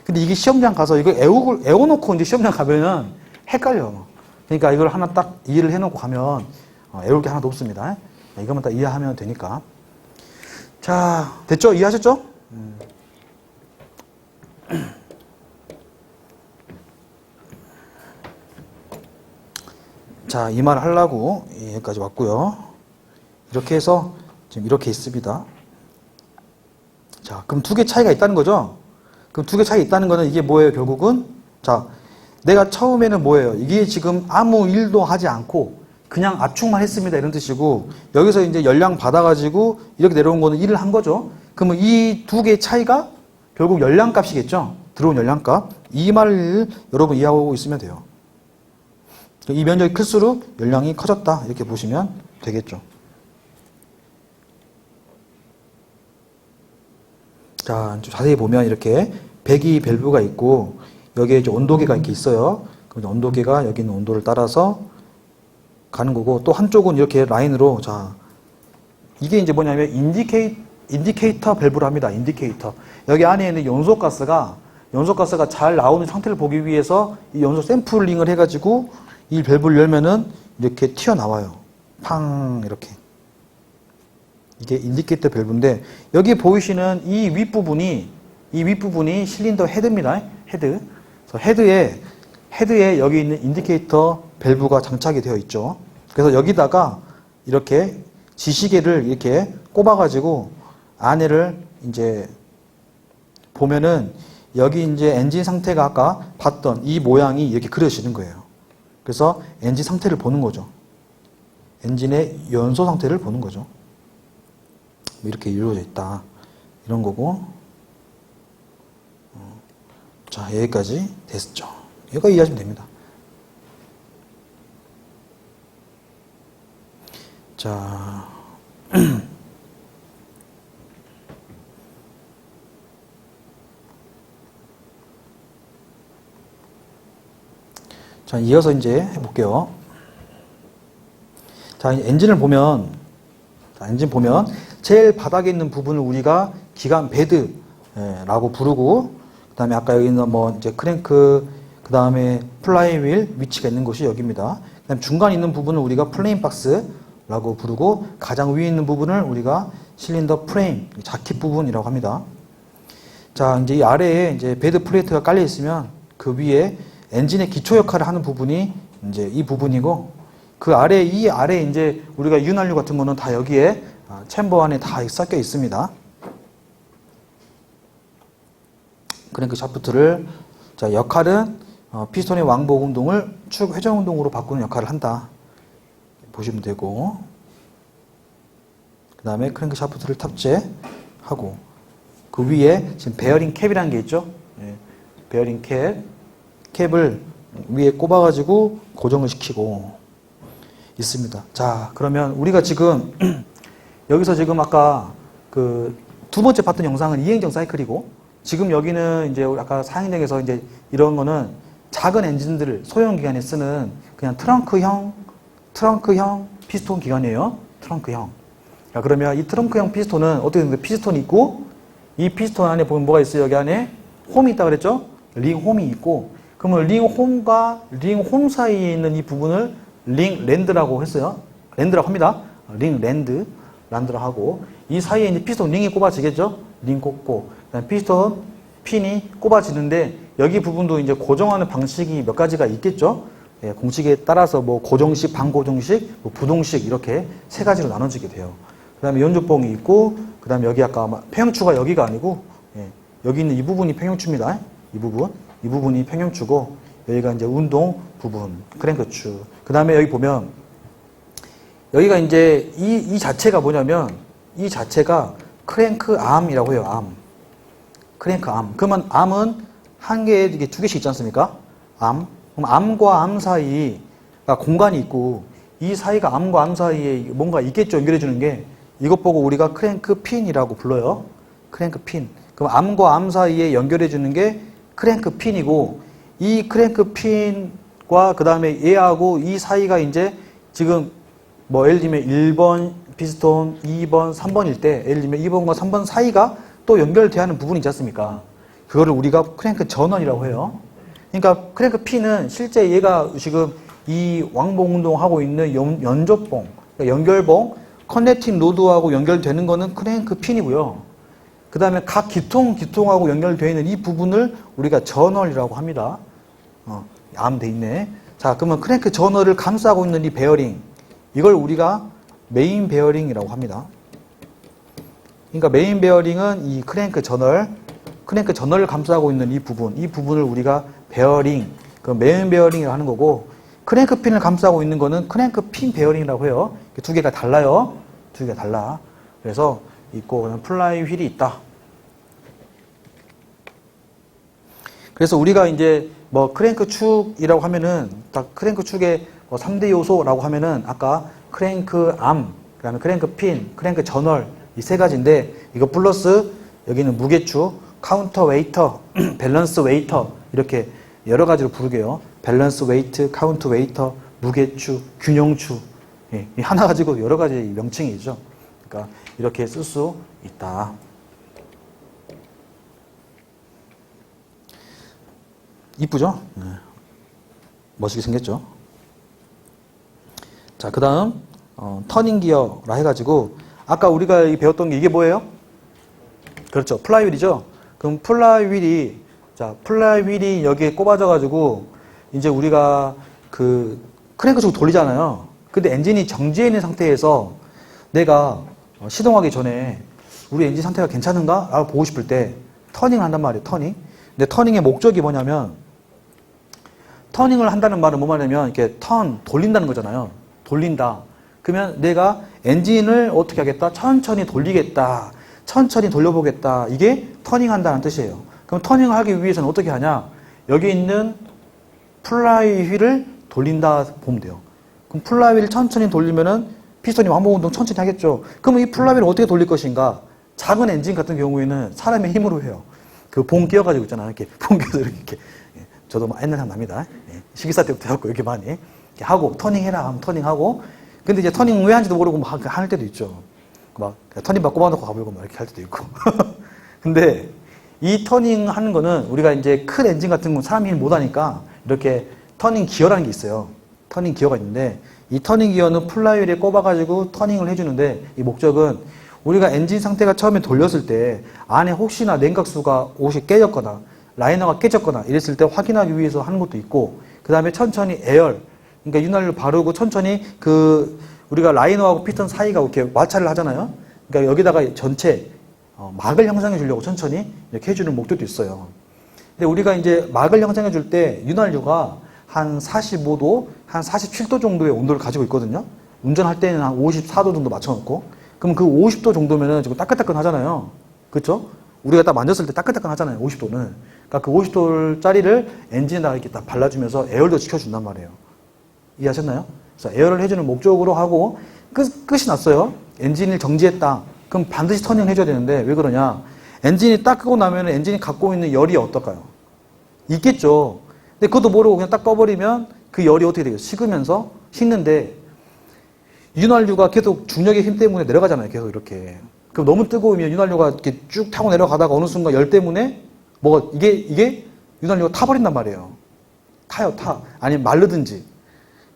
근데 이게 시험장 가서 이걸 애워놓고 이제 시험장 가면은 헷갈려. 그러니까 이걸 하나 딱 이해를 해놓고 가면 애울 게 하나도 없습니다. 이것만 딱 이해하면 되니까. 자, 됐죠? 이해하셨죠? 자, 이 말 하려고 여기까지 왔고요. 이렇게 해서 지금 이렇게 있습니다. 자, 그럼 2개 차이가 있다는 거죠? 그럼 2개 차이 있다는 거는 이게 뭐예요, 결국은? 자, 내가 처음에는 뭐예요? 이게 지금 아무 일도 하지 않고 그냥 압축만 했습니다. 이런 뜻이고, 여기서 이제 열량 받아가지고 이렇게 내려온 거는 일을 한 거죠. 그러면 이 2개의 차이가 결국 열량 값이겠죠? 들어온 열량 값. 이 말을 여러분 이해하고 있으면 돼요. 이 면적이 클수록 열량이 커졌다. 이렇게 보시면 되겠죠. 자, 자세히 보면 이렇게 배기 밸브가 있고 여기에 이제 온도계가 이렇게 있어요. 그럼 온도계가 여기 있는 온도를 따라서 가는 거고, 또 한쪽은 이렇게 라인으로, 자, 이게 이제 뭐냐면 인디케이터 밸브를 합니다. 인디케이터. 여기 안에 있는 연소가스가 잘 나오는 상태를 보기 위해서 이 연소 샘플링을 해가지고 이 밸브를 열면은 이렇게 튀어나와요. 팡 이렇게. 이게 인디케이터 밸브인데, 여기 보이시는 이 윗부분이 실린더 헤드입니다. 헤드. 그래서 헤드에 여기 있는 인디케이터 밸브가 장착이 되어 있죠. 그래서 여기다가 이렇게 지시개를 이렇게 꼽아가지고 안에를 이제 보면은 여기 이제 엔진 상태가 아까 봤던 이 모양이 이렇게 그려지는 거예요. 그래서 엔진 상태를 보는 거죠. 엔진의 연소 상태를 보는 거죠. 이렇게 이루어져 있다. 이런 거고. 자, 여기까지 됐죠. 여기까지 이해하시면 됩니다. 자, 자, 이어서 이제 해볼게요. 자, 엔진 보면 제일 바닥에 있는 부분을 우리가 기관 베드라고 부르고, 그 다음에 아까 여기 있는 이제 크랭크, 그 다음에 플라이휠 위치가 있는 곳이 여기입니다. 그 다음 중간에 있는 부분을 우리가 플레인 박스라고 부르고 가장 위에 있는 부분을 우리가 실린더 프레임, 자켓 부분이라고 합니다. 자, 이제 이 아래에 이제 베드 플레이트가 깔려 있으면 그 위에 엔진의 기초 역할을 하는 부분이 이제 이 부분이고 그 아래, 이 아래 이제 우리가 윤활유 같은 거는 다 여기에 챔버 안에 다 섞여 있습니다. 크랭크 샤프트를, 자, 역할은 피스톤의 왕복 운동을 축 회전 운동으로 바꾸는 역할을 한다. 보시면 되고, 그 다음에 크랭크 샤프트를 탑재하고, 그 위에 지금 베어링 캡이라는 게 있죠. 예, 베어링 캡을 위에 꼽아가지고 고정을 시키고 있습니다. 자, 그러면 우리가 지금 여기서 지금 아까 그 두 번째 봤던 영상은 이행정 사이클이고, 지금 여기는 이제 아까 사행정에서 이제 이런 거는 작은 엔진들을 소형 기관에 쓰는 그냥 트렁크형 피스톤 기관이에요. 트렁크형. 자, 그러면 이 트렁크형 피스톤은 어떻게 되는데, 피스톤이 있고, 이 피스톤 안에 보면 뭐가 있어요? 여기 안에 홈이 있다고 그랬죠? 링 홈이 있고, 그러면 링 홈과 링 홈 사이에 있는 이 부분을 링 랜드라고 했어요. 랜드라고 합니다. 링 랜드라고 하고, 이 사이에 이제 피스톤 링이 꼽아지겠죠? 링 꼽고, 그다음에 피스톤 핀이 꼽아지는데, 여기 부분도 이제 고정하는 방식이 몇 가지가 있겠죠? 예, 공식에 따라서 뭐 고정식, 반고정식, 뭐 부동식 이렇게 세 가지로 나눠지게 돼요. 그 다음에 연조봉이 있고, 그 다음에 여기 아까 평형추가 여기가 아니고, 예, 여기 있는 이 부분이 평형추입니다. 이 부분이 평형추고, 여기가 이제 운동 부분, 크랭크추. 그 다음에 여기 보면, 여기가 이제 이 자체가 뭐냐면, 이 자체가 크랭크 암이라고 해요, 암. 크랭크 암. 그러면 암은 한 개에 이게 두 개씩 있지 않습니까? 암. 그럼 암과 암 사이가 공간이 있고, 이 사이가 암과 암 사이에 뭔가 있겠죠, 연결해주는 게. 이것 보고 우리가 크랭크 핀이라고 불러요. 크랭크 핀. 그럼 암과 암 사이에 연결해주는 게 크랭크 핀이고, 이 크랭크 핀과 그 다음에 얘하고 이 사이가 이제 지금 뭐 예를 들면 1번 피스톤, 2번, 3번일 때 예를 들면 2번과 3번 사이가 또 연결돼야 하는 부분이 있지 않습니까? 그거를 우리가 크랭크 전원이라고 해요. 그러니까 크랭크 핀은 실제 얘가 지금 이 왕복 운동하고 있는 연조봉, 그러니까 연결봉, 커넥팅 로드하고 연결되는 거는 크랭크 핀이고요. 그 다음에 각 기통하고 연결되어 있는 이 부분을 우리가 저널이라고 합니다. 암 돼 있네. 자, 그러면 크랭크 저널을 감싸고 있는 이 베어링, 이걸 우리가 메인 베어링이라고 합니다. 그러니까 메인 베어링은 이 크랭크 저널을 감싸고 있는 이 부분을 우리가 베어링, 그 메인 베어링이라고 하는 거고, 크랭크 핀을 감싸고 있는 거는 크랭크 핀 베어링이라고 해요. 두 개가 달라요. 두 개가 달라. 그래서 있고, 플라이 휠이 있다. 그래서 우리가 이제 뭐 크랭크 축이라고 하면은, 딱 크랭크 축의 뭐 3대 요소라고 하면은, 아까 크랭크 암, 그 다음에 크랭크 핀, 크랭크 저널, 이 세 가지인데, 이거 플러스 여기는 무게축, 카운터 웨이터, 밸런스 웨이터, 이렇게 여러 가지로 부르게요. 밸런스 웨이트, 카운트 웨이터, 무게축, 균형축. 예, 하나 가지고 여러 가지 명칭이 있죠. 그러니까 이렇게 쓸 수 있다. 이쁘죠? 네. 멋있게 생겼죠? 자, 그 다음 터닝 기어라 해가지고 아까 우리가 배웠던 게 이게 뭐예요? 그렇죠. 플라이휠이죠. 그럼 플라이휠이 여기에 꼽아져가지고 이제 우리가 그 크랭크 쪽을 돌리잖아요. 근데 엔진이 정지해 있는 상태에서 내가 시동하기 전에 우리 엔진 상태가 괜찮은가? 라고 보고 싶을 때 터닝을 한단 말이에요. 터닝. 근데 터닝의 목적이 뭐냐면, 터닝을 한다는 말은 뭐 말이냐면 이렇게 돌린다는 거잖아요. 돌린다. 그러면 내가 엔진을 어떻게 하겠다? 천천히 돌리겠다. 천천히 돌려보겠다. 이게 터닝한다는 뜻이에요. 그럼 터닝을 하기 위해서는 어떻게 하냐? 여기 있는 플라이 휠을 돌린다 보면 돼요. 그럼 플라이 휠을 천천히 돌리면은 피스톤이 왕복 운동 천천히 하겠죠. 그러면 이 플라이 휠을 어떻게 돌릴 것인가? 작은 엔진 같은 경우에는 사람의 힘으로 해요. 그 봉 끼워가지고 있잖아요. 이렇게 봉 끼워서 이렇게. 저도 옛날 생각납니다. 시기사 때부터 해갖고 이렇게 많이 이렇게 하고 터닝해라 하면 터닝하고. 근데 이제 터닝 왜 하는지도 모르고 막 할 때도 있죠. 막 터닝바 꼽아놓고 가버리고 막 이렇게 할 때도 있고. 근데 이 터닝 하는 거는 우리가 이제 큰 엔진 같은 건 사람이 못 하니까 이렇게 터닝 기어라는 게 있어요. 터닝 기어가 있는데 이 터닝 기어는 플라이휠에 꼽아가지고 터닝을 해주는데 이 목적은 우리가 엔진 상태가 처음에 돌렸을 때 안에 혹시나 냉각수가 옷이 깨졌거나 라이너가 깨졌거나 이랬을 때 확인하기 위해서 하는 것도 있고 그 다음에 천천히 에어 그러니까 윤활유 바르고 천천히 우리가 라이너하고 피스톤 사이가 이렇게 마찰을 하잖아요. 그러니까 여기다가 전체 막을 형성해 주려고 천천히 이렇게 해주는 목적도 있어요. 근데 우리가 이제 막을 형성해 줄 때 윤활유가 한 45도, 한 47도 정도의 온도를 가지고 있거든요. 운전할 때는 한 54도 정도 맞춰놓고. 그럼 그 50도 정도면은 지금 따끈따끈 하잖아요. 그렇죠? 우리가 딱 만졌을 때 따끈따끈 하잖아요. 50도는. 그러니까 그 50도짜리를 엔진에다가 이렇게 딱 발라주면서 에어도 시켜준단 말이에요. 이해하셨나요? 그래서 에어를 해주는 목적으로 하고 끝이 났어요. 엔진을 정지했다. 그럼 반드시 터닝을 해줘야 되는데 왜 그러냐? 엔진이 딱 끄고 나면 엔진이 갖고 있는 열이 어떨까요? 있겠죠. 근데 그것도 모르고 그냥 딱 꺼버리면 그 열이 어떻게 되겠어요? 식으면서 식는데 윤활유가 계속 중력의 힘 때문에 내려가잖아요. 계속 이렇게. 그럼 너무 뜨거우면 윤활유가 이렇게 쭉 타고 내려가다가 어느 순간 열 때문에 이게 윤활유가 타버린단 말이에요. 타요, 타. 아니면 마르든지.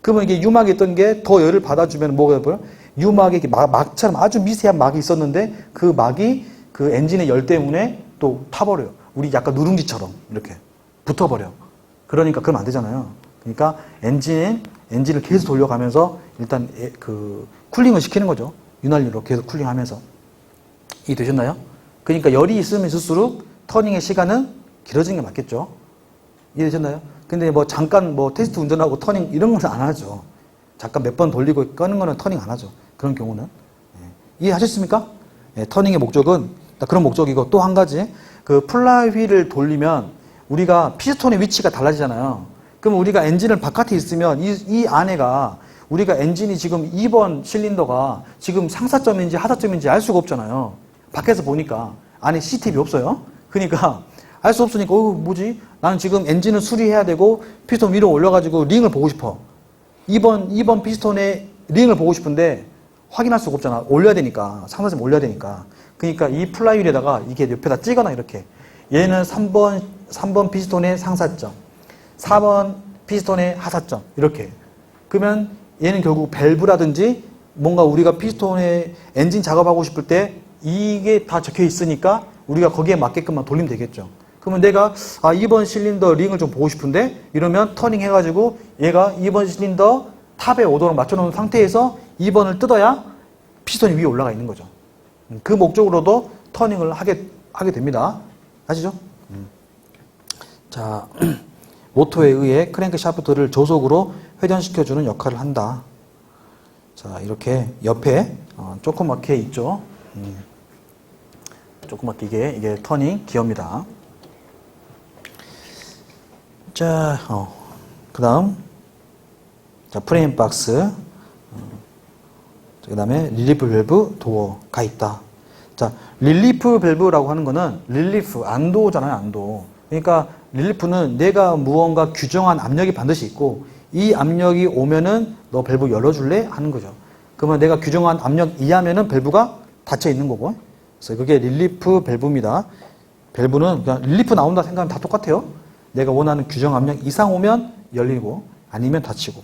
그러면 이게 유막에 있던 게 더 열을 받아주면 뭐가 돼요? 유막에 이렇게 막처럼 아주 미세한 막이 있었는데 그 막이 그 엔진의 열 때문에 또 타버려요. 우리 약간 누룽지처럼 이렇게 붙어버려. 그러니까 그러면 안 되잖아요. 그러니까 엔진을 계속 돌려가면서 일단 쿨링을 시키는 거죠. 윤활유로 계속 쿨링하면서. 이해되셨나요? 그러니까 열이 있으면 있을수록 터닝의 시간은 길어지는 게 맞겠죠. 이해되셨나요? 근데 잠깐 테스트 운전하고 터닝 이런 건 안 하죠. 잠깐 몇 번 돌리고 끄는 거는 터닝 안 하죠. 그런 경우는. 이해하셨습니까? 터닝의 목적은 그런 목적이고 또 한 가지 그 플라이휠을 돌리면 우리가 피스톤의 위치가 달라지잖아요. 그럼 우리가 엔진을 바깥에 있으면 이 안에가 우리가 엔진이 지금 2번 실린더가 지금 상사점인지 하사점인지 알 수가 없잖아요. 밖에서 보니까 안에 CCTV 없어요. 그러니까 알 수 없으니까 뭐지? 나는 지금 엔진을 수리해야 되고 피스톤 위로 올려가지고 링을 보고 싶어. 2번 피스톤의 링을 보고 싶은데 확인할 수가 없잖아. 올려야 되니까. 상사점 올려야 되니까. 그러니까 이 플라이휠에다가 이게 옆에다 찍거나 이렇게. 얘는 3번 피스톤의 상사점. 4번 피스톤의 하사점. 이렇게. 그러면 얘는 결국 밸브라든지 뭔가 우리가 피스톤의 엔진 작업하고 싶을 때 이게 다 적혀 있으니까 우리가 거기에 맞게끔만 돌리면 되겠죠. 그러면 내가 2번 실린더 링을 좀 보고 싶은데 이러면 터닝 해가지고 얘가 2번 실린더 탑에 오도록 맞춰놓은 상태에서 2번을 뜯어야 피스톤이 위에 올라가 있는 거죠. 그 목적으로도 터닝을 하게 됩니다. 아시죠? 자, 모터에 의해 크랭크 샤프트를 저속으로 회전시켜주는 역할을 한다. 자, 이렇게 옆에 조그맣게 있죠. 조그맣게 이게 터닝 기어입니다. 자, 그 다음, 자, 프레임 박스, 그 다음에 릴리프 밸브 도어가 있다. 자, 릴리프 밸브라고 하는 거는 릴리프, 안도잖아요, 안도. 그러니까 릴리프는 내가 무언가 규정한 압력이 반드시 있고 이 압력이 오면은 너 밸브 열어줄래? 하는 거죠. 그러면 내가 규정한 압력 이하면은 밸브가 닫혀 있는 거고. 그래서 그게 릴리프 밸브입니다. 밸브는 그냥 릴리프 나온다 생각하면 다 똑같아요. 내가 원하는 규정 압력 이상 오면 열리고 아니면 닫히고.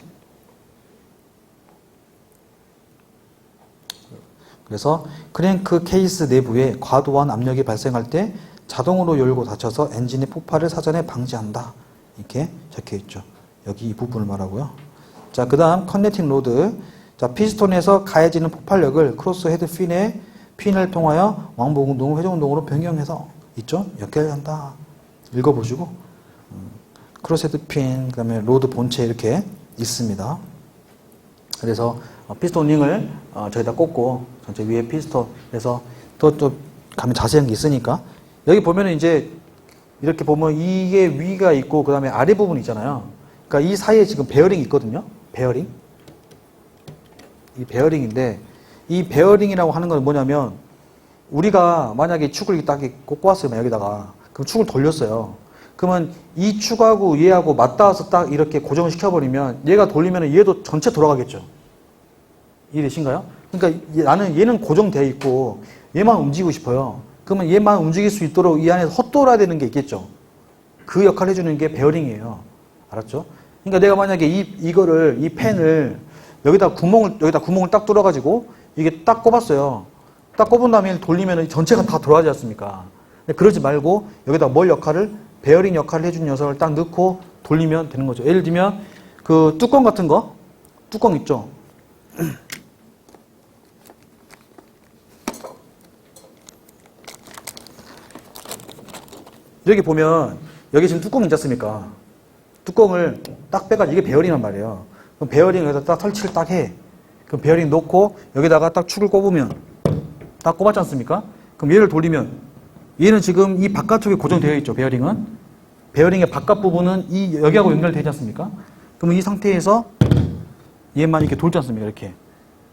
그래서 크랭크 케이스 내부에 과도한 압력이 발생할 때 자동으로 열고 닫혀서 엔진의 폭발을 사전에 방지한다. 이렇게 적혀 있죠. 여기 이 부분을 말하고요. 자, 그 다음 커넥팅 로드. 자, 피스톤에서 가해지는 폭발력을 크로스 헤드 핀을 통하여 왕복 운동, 회전 운동으로 변경해서 있죠. 연결한다. 읽어보시고 크로스 헤드 핀, 그 다음에 로드 본체 이렇게 있습니다. 그래서 피스톤 링을 저기다 꽂고 전체 위에 피스톤, 그래서 또 가면 자세한 게 있으니까 여기 보면은 이제 이렇게 보면 이게 위가 있고 그 다음에 아래 부분이 있잖아요. 그러니까 이 사이에 지금 베어링이 있거든요. 베어링. 이 베어링인데 이 베어링이라고 하는 건 뭐냐면 우리가 만약에 축을 딱 꽂고 왔어요. 여기다가. 그럼 축을 돌렸어요. 그러면 이 축하고 얘하고 맞닿아서 딱 이렇게 고정을 시켜버리면 얘가 돌리면 얘도 전체 돌아가겠죠. 이해되신가요? 그러니까 나는 얘는 고정되어 있고 얘만 움직이고 싶어요. 그러면 얘만 움직일 수 있도록 이 안에서 헛돌아야 되는 게 있겠죠. 그 역할을 해주는 게 베어링이에요. 알았죠? 그러니까 내가 만약에 이 펜을 여기다 구멍을 딱 뚫어가지고 이게 딱 꼽았어요. 딱 꼽은 다음에 돌리면 전체가 다 돌아가지 않습니까? 그러지 말고 여기다 베어링 역할을 해준 녀석을 딱 넣고 돌리면 되는 거죠. 예를 들면 그 뚜껑 같은 거, 뚜껑 있죠? 여기 보면 여기 지금 뚜껑 있지 않습니까? 뚜껑을 딱 빼가지고 이게 베어링란 말이에요. 그럼 베어링 여기다 딱 설치를 딱 해. 그럼 베어링 놓고 여기다가 딱 축을 꼽으면 딱 꼽았지 않습니까? 그럼 얘를 돌리면 얘는 지금 이 바깥쪽에 고정되어 있죠. 베어링의 바깥 부분은 여기하고 연결되지 않습니까? 그러면 이 상태에서 얘만 이렇게 돌지 않습니까? 이렇게.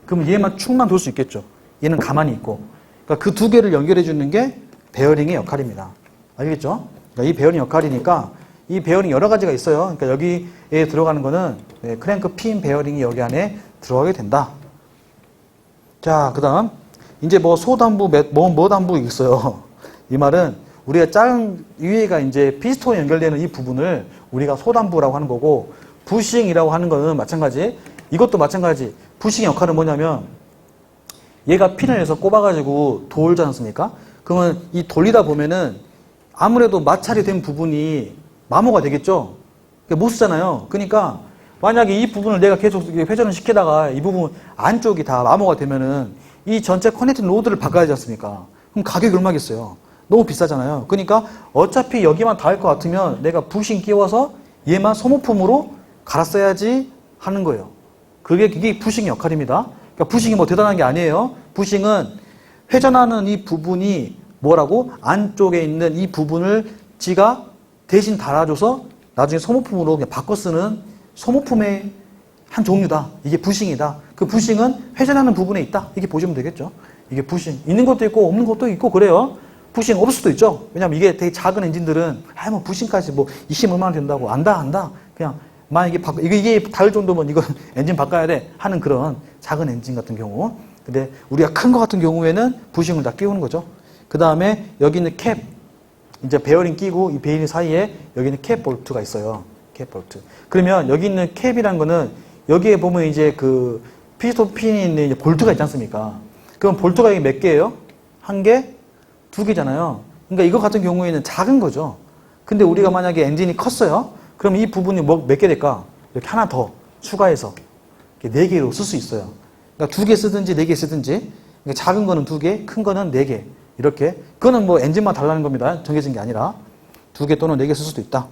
그러면 얘만 축만 돌 수 있겠죠. 얘는 가만히 있고. 그러니까 그 두 개를 연결해 주는 게 베어링의 역할입니다. 알겠죠? 그러니까 이 베어링 역할이니까 이 베어링 여러 가지가 있어요. 그러니까 여기에 들어가는 거는 크랭크 핀 베어링이 여기 안에 들어가게 된다. 자, 그 다음 이제 뭐 소단부, 뭐 단부 있어요. 이 말은 우리가 작은 위에가 이제 피스톤이 연결되는 이 부분을 우리가 소단부라고 하는 거고, 부싱이라고 하는 거는 마찬가지. 이것도 마찬가지. 부싱의 역할은 뭐냐면 얘가 핀을 해서 꼽아가지고 돌지 않습니까? 그러면 이 돌리다 보면은 아무래도 마찰이 된 부분이 마모가 되겠죠? 못 쓰잖아요. 그러니까 만약에 이 부분을 내가 계속 회전을 시키다가 이 부분 안쪽이 다 마모가 되면은 이 전체 커넥팅 로드를 바꿔야 되지 않습니까? 그럼 가격이 얼마겠어요? 너무 비싸잖아요. 그러니까 어차피 여기만 닿을 것 같으면 내가 부싱 끼워서 얘만 소모품으로 갈았어야지 하는 거예요. 그게 부싱의 역할입니다. 그러니까 부싱이 뭐 대단한 게 아니에요. 부싱은 회전하는 이 부분이 뭐라고? 안쪽에 있는 이 부분을 지가 대신 달아줘서 나중에 소모품으로 그냥 바꿔 쓰는 소모품의 한 종류다. 이게 부싱이다. 그 부싱은 회전하는 부분에 있다. 이렇게 보시면 되겠죠. 이게 부싱. 있는 것도 있고 없는 것도 있고 그래요. 부싱 없을 수도 있죠. 왜냐면 이게 되게 작은 엔진들은 뭐 부싱까지 뭐 20얼마 원 된다고 안다. 그냥 만약에 이게 닿을 정도면 이건 엔진 바꿔야 돼 하는 그런 작은 엔진 같은 경우. 근데 우리가 큰 거 같은 경우에는 부싱을 다 끼우는 거죠. 그 다음에 여기 있는 캡, 이제 베어링 끼고 이 베어링 사이에 여기 있는 캡 볼트가 있어요. 캡 볼트. 그러면 여기 있는 캡이란 거는 여기에 보면 이제 그 피스톤 핀이 있는 이제 볼트가 있지 않습니까? 그럼 볼트가 여기 몇 개예요? 한 개? 두 개잖아요. 그러니까 이거 같은 경우에는 작은 거죠. 근데 우리가 만약에 엔진이 컸어요? 그럼 이 부분이 몇 개 될까? 이렇게 하나 더 추가해서 네 개로 쓸 수 있어요. 그러니까 두 개 쓰든지 네 개 쓰든지, 그러니까 작은 거는 두 개, 큰 거는 네 개. 이렇게. 그거는 뭐 엔진만 달라는 겁니다. 정해진 게 아니라. 두 개 또는 네 개 쓸 수도 있다.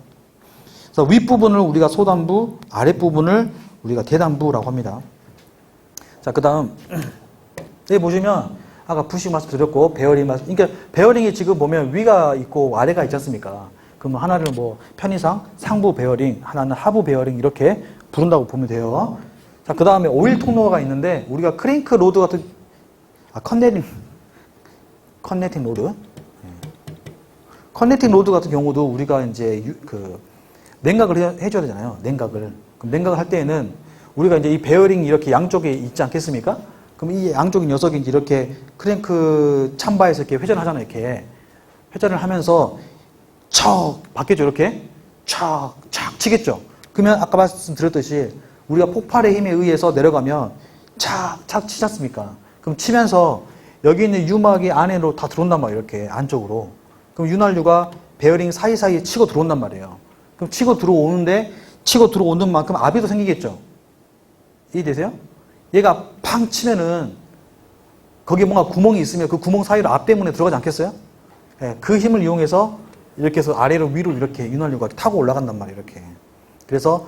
그래서 윗부분을 우리가 소단부, 아랫부분을 우리가 대단부라고 합니다. 자, 그 다음. 여기 보시면, 아까 부싱 말씀드렸고, 베어링 그러니까 베어링이 지금 보면 위가 있고 아래가 있지 않습니까? 그럼 하나를 뭐 편의상 상부 베어링, 하나는 하부 베어링 이렇게 부른다고 보면 돼요. 자, 그 다음에 오일 통로가 있는데, 우리가 크랭크 로드 같은, 커넥팅 로드. 커넥팅 로드 같은 경우도 우리가 이제 냉각을 해줘야 되잖아요. 냉각을. 그럼 냉각을 할 때에는 우리가 이제 이 베어링이 이렇게 양쪽에 있지 않겠습니까? 그럼 이 양쪽 녀석이 이제 이렇게 크랭크 참바에서 이렇게 회전하잖아요. 이렇게. 회전을 하면서 척 바뀌죠. 이렇게. 척 치겠죠. 그러면 아까 말씀드렸듯이 우리가 폭발의 힘에 의해서 내려가면 착 치지 않습니까? 그럼 치면서 여기 있는 유막이 안으로 다 들어온단 말이에요. 이렇게 안쪽으로. 그럼 윤활유가 베어링 사이사이에 치고 들어온단 말이에요. 그럼 치고 들어오는 만큼 압이도 생기겠죠. 이해되세요? 얘가 팡 치면은 거기에 뭔가 구멍이 있으면 그 구멍 사이로 압 때문에 들어가지 않겠어요? 네, 그 힘을 이용해서 이렇게 해서 아래로 위로 이렇게 윤활유가 타고 올라간단 말이에요. 이렇게. 그래서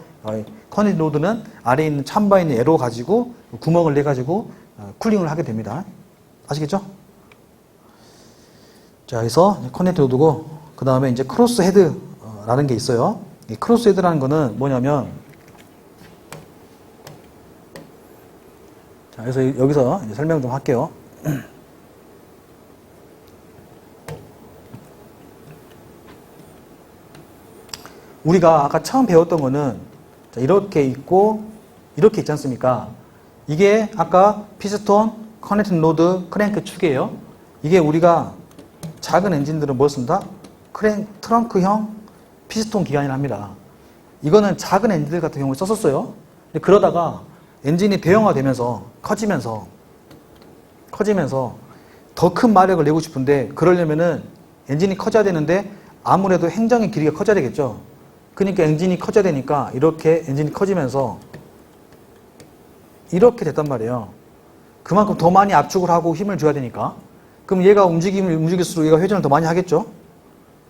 커넥팅 로드는 아래에 있는 참바에 있는 에로 가지고 구멍을 내 가지고 쿨링을 하게 됩니다. 아시겠죠? 자, 그래서 커넥팅 로드고, 그 다음에 이제 크로스 헤드라는 게 있어요. 이 크로스 헤드라는 거는 뭐냐면, 자, 그래서 여기서 이제 설명 좀 할게요. 우리가 아까 처음 배웠던 거는 이렇게 있고, 이렇게 있지 않습니까? 이게 아까 피스톤, 커넥팅 로드, 크랭크 축이에요. 이게 우리가 작은 엔진들은 뭘 쓴다? 트렁크형 피스톤 기관이라 합니다. 이거는 작은 엔진들 같은 경우에 썼었어요. 근데 그러다가 엔진이 대형화되면서 커지면서 더 큰 마력을 내고 싶은데 그러려면은 엔진이 커져야 되는데 아무래도 행정의 길이가 커져야 되겠죠. 그러니까 엔진이 커져야 되니까 이렇게 엔진이 커지면서 이렇게 됐단 말이에요. 그만큼 더 많이 압축을 하고 힘을 줘야 되니까. 그럼 얘가 움직일수록 얘가 회전을 더 많이 하겠죠.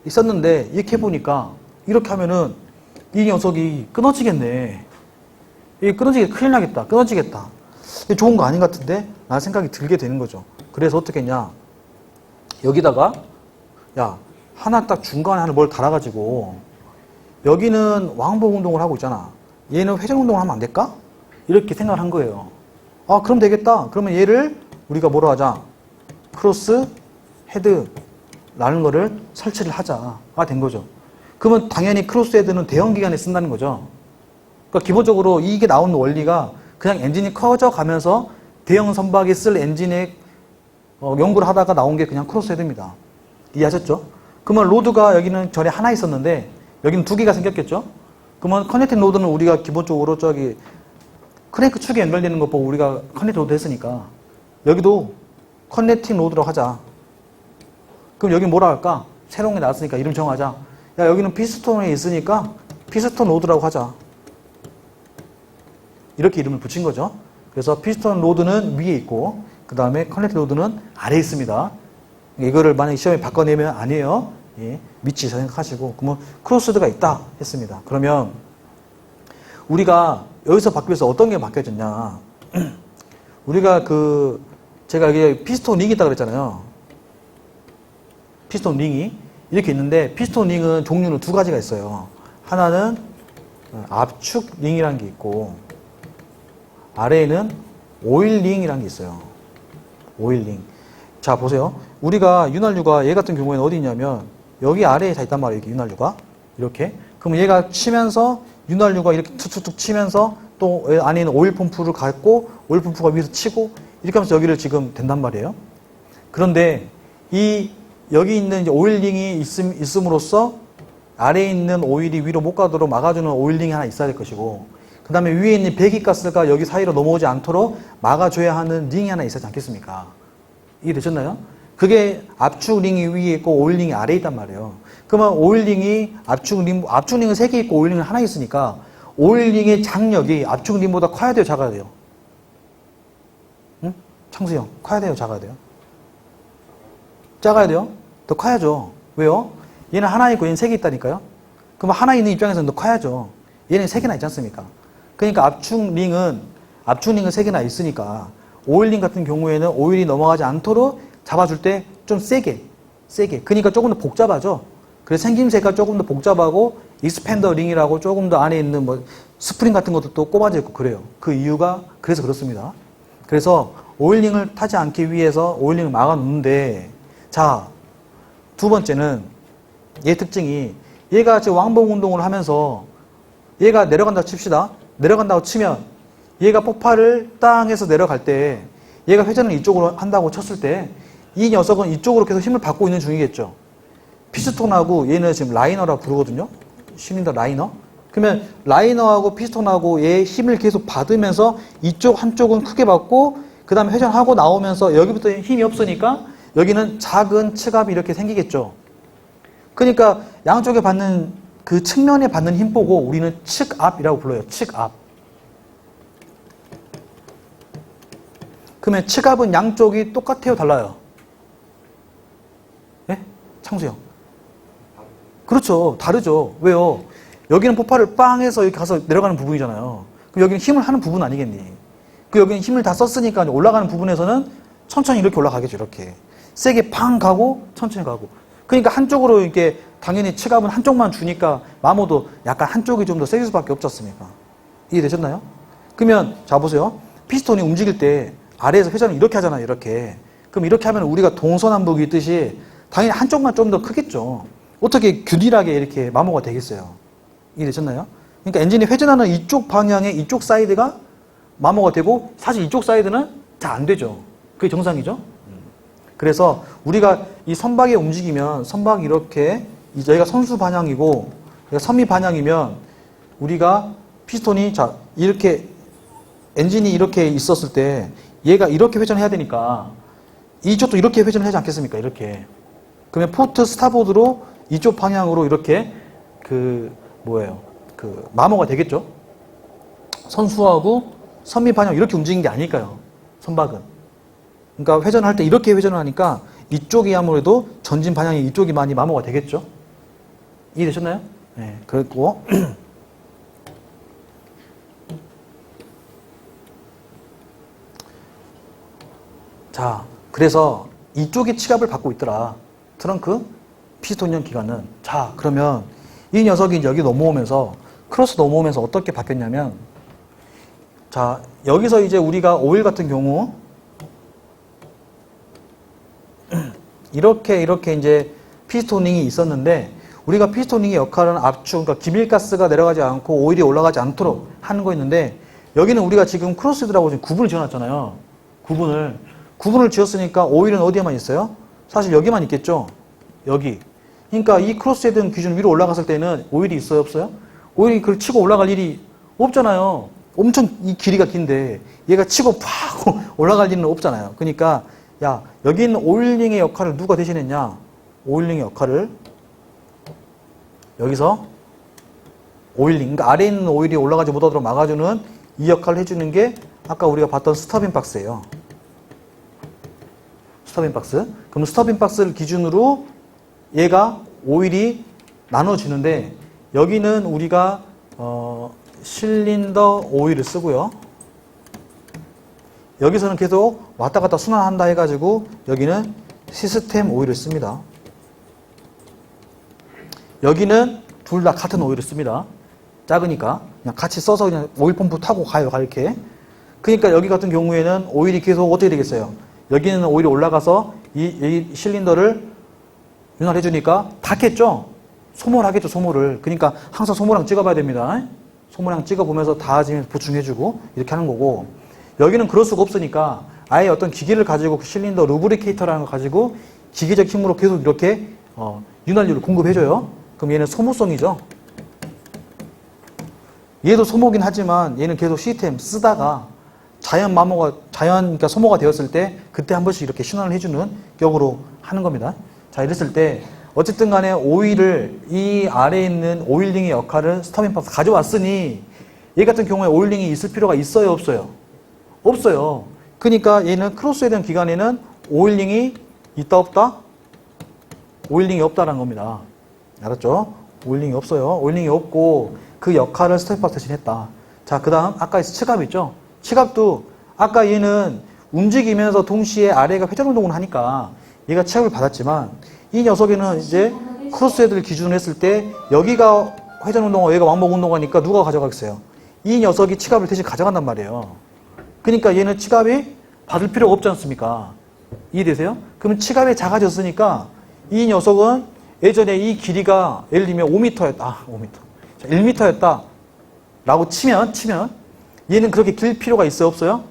있었는데 이렇게 해보니까 이렇게 하면은 이 녀석이 끊어지겠네. 이게 큰일 나겠다. 끊어지겠다. 이게 좋은 거 아닌 것 같은데? 라는 생각이 들게 되는 거죠. 그래서 어떻게 했냐. 여기다가, 야, 하나 딱 중간에 하나 뭘 달아가지고, 여기는 왕복 운동을 하고 있잖아. 얘는 회전 운동을 하면 안 될까? 이렇게 생각을 한 거예요. 아, 그럼 되겠다. 그러면 얘를 우리가 뭐로 하자? 크로스 헤드라는 거를 설치를 하자가 된 거죠. 그러면 당연히 크로스 헤드는 대형 기관에 쓴다는 거죠. 그러니까 기본적으로 이게 나오는 원리가 그냥 엔진이 커져가면서 대형 선박이 쓸 엔진에 연구를 하다가 나온 게 그냥 크로스 헤드입니다. 이해하셨죠? 그러면 로드가 여기는 전에 하나 있었는데 여기는 두 개가 생겼겠죠? 그러면 커넥팅 로드는 우리가 기본적으로 저기 크랭크 축에 연결되는 것 보고 우리가 커넥팅 로드 했으니까 여기도 커넥팅 로드라고 하자. 그럼 여기 뭐라 할까? 새로운 게 나왔으니까 이름 정하자. 야, 여기는 피스톤에 있으니까 피스톤 로드라고 하자. 이렇게 이름을 붙인 거죠. 그래서 피스톤 로드는 위에 있고 그 다음에 커넥팅 로드는 아래에 있습니다. 이거를 만약에 시험에 바꿔내면 아니에요. 예, 미치 생각하시고 그러면 크로스헤드가 있다 했습니다. 그러면 우리가 여기서 바뀌면서 어떤 게 바뀌어졌냐. 우리가 제가 여기 피스톤 링이 있다고 그랬잖아요. 피스톤 링이 이렇게 있는데 피스톤 링은 종류는 두 가지가 있어요. 하나는 압축 링이라는 게 있고 아래에는 오일 링이라는 게 있어요. 오일 링. 자, 보세요. 우리가 윤활유가 얘 같은 경우에는 어디 있냐면 여기 아래에 다 있단 말이에요. 이렇게 윤활유가. 이렇게. 그럼 얘가 치면서 윤활유가 이렇게 툭툭툭 치면서 또 안에 있는 오일 펌프를 갖고 오일 펌프가 위에서 치고 이렇게 하면서 여기를 지금 된단 말이에요. 그런데 여기 있는 이제 오일링이 있음으로써 아래에 있는 오일이 위로 못 가도록 막아주는 오일링이 하나 있어야 될 것이고 그 다음에 위에 있는 배기가스가 여기 사이로 넘어오지 않도록 막아줘야 하는 링이 하나 있어야 하지 않겠습니까? 이해되셨나요? 그게 압축링이 위에 있고 오일링이 아래에 있단 말이에요. 그러면 오일링이 압축링은 3개 있고 오일링은 하나 있으니까 오일링의 장력이 압축링보다 커야 돼요? 작아야 돼요? 응? 창수 형, 커야 돼요? 작아야 돼요? 작아야 돼요? 더 커야죠. 왜요? 얘는 하나 있고 얘는 3개 있다니까요? 그럼 하나 있는 입장에서는 더 커야죠. 얘는 3개나 있지 않습니까? 그러니까 압축링은 3개나 있으니까 오일링 같은 경우에는 오일이 넘어가지 않도록 잡아줄 때 좀 세게. 그러니까 조금 더 복잡하죠. 그래서 생김새가 조금 더 복잡하고 익스펜더 링이라고 조금 더 안에 있는 뭐 스프링 같은 것도 또 꼽아져 있고 그래요. 그 이유가 그래서 그렇습니다. 그래서 오일링을 타지 않기 위해서 오일링을 막아 놓는데 자, 두 번째는 얘 특징이 얘가 지금 왕복 운동을 하면서 얘가 내려간다고 칩시다. 내려간다고 치면 얘가 폭발을 땅에서 내려갈 때 얘가 회전을 이쪽으로 한다고 쳤을 때 이 녀석은 이쪽으로 계속 힘을 받고 있는 중이겠죠. 피스톤하고 얘는 지금 라이너라고 부르거든요. 실린더 라이너. 그러면 라이너하고 피스톤하고 얘의 힘을 계속 받으면서 이쪽 한쪽은 크게 받고 그 다음에 회전하고 나오면서 여기부터 힘이 없으니까 여기는 작은 측압이 이렇게 생기겠죠. 그러니까 양쪽에 받는 그 측면에 받는 힘 보고 우리는 측압이라고 불러요. 측압. 그러면 측압은 양쪽이 똑같아요? 달라요? 예? 창수형. 그렇죠. 다르죠. 왜요? 여기는 폭발을 빵 해서 이렇게 가서 내려가는 부분이잖아요. 그럼 여기는 힘을 하는 부분 아니겠니? 그 여기는 힘을 다 썼으니까 올라가는 부분에서는 천천히 이렇게 올라가겠죠. 이렇게. 세게 팡 가고 천천히 가고. 그러니까 한쪽으로 이렇게 당연히 측압은 한쪽만 주니까 마모도 약간 한쪽이 좀 더 세질 수밖에 없지 않습니까? 이해되셨나요? 그러면 자 보세요. 피스톤이 움직일 때 아래에서 회전을 이렇게 하잖아요. 이렇게. 그럼 이렇게 하면 우리가 동서남북이 있듯이 당연히 한쪽만 좀 더 크겠죠. 어떻게 균일하게 이렇게 마모가 되겠어요? 이해되셨나요? 그러니까 엔진이 회전하는 이쪽 방향의 이쪽 사이드가 마모가 되고 사실 이쪽 사이드는 잘 안 되죠. 그게 정상이죠. 그래서 우리가 이 선박에 움직이면 선박이 이렇게 여기가 선수 반향이고 여기가 선미 반향이면 우리가 피스톤이 자 이렇게 엔진이 이렇게 있었을 때 얘가 이렇게 회전해야 되니까 이쪽도 이렇게 회전을 하지 않겠습니까? 이렇게. 그러면 포트 스타보드로 이쪽 방향으로 이렇게 그 마모가 되겠죠? 선수하고 선미 반영 이렇게 움직이는 게 아닐까요? 선박은. 그러니까 회전할 때 이렇게 회전을 하니까 이쪽이 아무래도 전진 반향이 이쪽이 많이 마모가 되겠죠? 이해되셨나요? 네. 그랬고 자, 그래서 이쪽이 치갑을 받고 있더라. 트렁크 피스톤형 기관은. 자, 그러면 이 녀석이 이제 여기 넘어오면서 크로스 넘어오면서 어떻게 바뀌었냐면 자, 여기서 이제 우리가 오일 같은 경우 이렇게 이제 피스토닝이 있었는데 우리가 피스토닝의 역할은 압축, 그러니까 기밀가스가 내려가지 않고 오일이 올라가지 않도록 하는 거였는데 여기는 우리가 지금 크로스헤드라고 지금 구분을 지어놨잖아요. 구분을 지었으니까 오일은 어디에만 있어요? 사실 여기만 있겠죠? 여기. 그러니까 이 크로스헤드 기준 위로 올라갔을 때는 오일이 있어요? 없어요? 오일이 그걸 치고 올라갈 일이 없잖아요. 엄청 이 길이가 긴데 얘가 치고 팍 올라갈 일은 없잖아요. 그러니까 야, 여기 있는 오일링의 역할을 누가 대신했냐? 오일링의 역할을 여기서 오일링, 그러니까 아래에 있는 오일이 올라가지 못하도록 막아주는 이 역할을 해주는 게 아까 우리가 봤던 스터빈 박스예요. 스터빈 박스. 그럼 스터빈 박스를 기준으로 얘가 오일이 나눠지는데 여기는 우리가 실린더 오일을 쓰고요. 여기서는 계속 왔다 갔다 순환한다 해가지고 여기는 시스템 오일을 씁니다. 여기는 둘 다 같은 오일을 씁니다. 작으니까 그냥 같이 써서 그냥 오일 펌프 타고 가요. 이렇게. 그러니까 여기 같은 경우에는 오일이 계속 어떻게 되겠어요? 여기는 오일이 올라가서 이 실린더를 윤활해 주니까 닿겠죠? 소모하겠죠, 소모를. 그러니까 항상 소모량 찍어봐야 됩니다. 소모량 찍어보면서 닿아지면서 보충해주고 이렇게 하는 거고 여기는 그럴 수가 없으니까 아예 어떤 기계를 가지고 그 실린더 루브리케이터라는 걸 가지고 기계적 힘으로 계속 이렇게 윤활유를 공급해줘요. 그럼 얘는 소모성이죠. 얘도 소모긴 하지만 얘는 계속 시스템 쓰다가 그러니까 소모가 되었을 때 그때 한 번씩 이렇게 순환을 해주는 격으로 하는 겁니다. 자, 이랬을 때 어쨌든 간에 오일을 이 아래에 있는 오일링의 역할을 스터빈 박스 가져왔으니 얘 같은 경우에 오일링이 있을 필요가 있어요, 없어요? 없어요. 그러니까 얘는 크로스헤드 기관에는 오일링이 있다, 없다? 오일링이 없다라는 겁니다. 알았죠? 오일링이 없어요. 오일링이 없고 그 역할을 스터빈 박스 대신 했다. 자, 그 다음 아까 치갑 있죠? 치갑도 아까 얘는 움직이면서 동시에 아래가 회전 운동을 하니까 얘가 치갑을 받았지만 이 녀석에는 이제 크로스헤드를 기준으로 했을 때 여기가 회전 운동하고 얘가 왕복 운동하니까 누가 가져가겠어요? 이 녀석이 치갑을 대신 가져간단 말이에요. 그러니까 얘는 치갑이 받을 필요가 없지 않습니까? 이해되세요? 그러면 치갑이 작아졌으니까 이 녀석은 예전에 이 길이가 예를 들면 5m였다. 5m. 자, 1m였다. 라고 치면 얘는 그렇게 길 필요가 있어요? 없어요?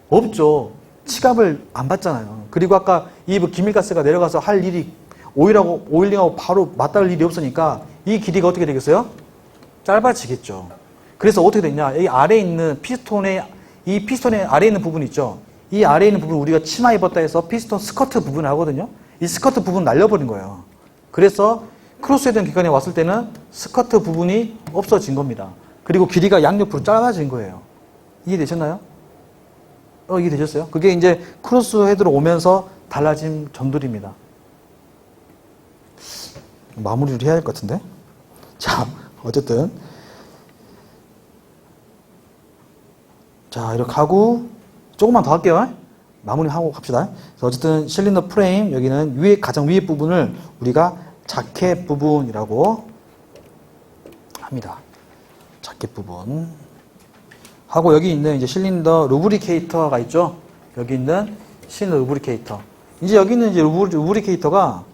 없죠. 치갑을 안 받잖아요. 그리고 아까 이 기밀가스가 내려가서 할 일이 오일링하고 바로 맞닿을 일이 없으니까 이 길이가 어떻게 되겠어요? 짧아지겠죠. 그래서 어떻게 됐냐? 이 아래에 있는 피스톤의 아래에 있는 부분 있죠? 이 아래에 있는 부분 우리가 치마 입었다 해서 피스톤 스커트 부분을 하거든요? 이 스커트 부분 날려버린 거예요. 그래서 크로스헤드 기관에 왔을 때는 스커트 부분이 없어진 겁니다. 그리고 길이가 양옆으로 짧아진 거예요. 이해되셨나요? 이해되셨어요? 그게 이제 크로스헤드로 오면서 달라진 점들입니다. 마무리를 해야 할 것 같은데? 자, 어쨌든. 자, 이렇게 하고, 조금만 더 할게요. 마무리하고 갑시다. 어쨌든 실린더 프레임, 여기는 가장 위에 부분을 우리가 자켓 부분이라고 합니다. 자켓 부분. 하고 여기 있는 이제 실린더 루브리케이터가 있죠. 여기 있는 실린더 루브리케이터. 이제 여기 있는 이제 루브리케이터가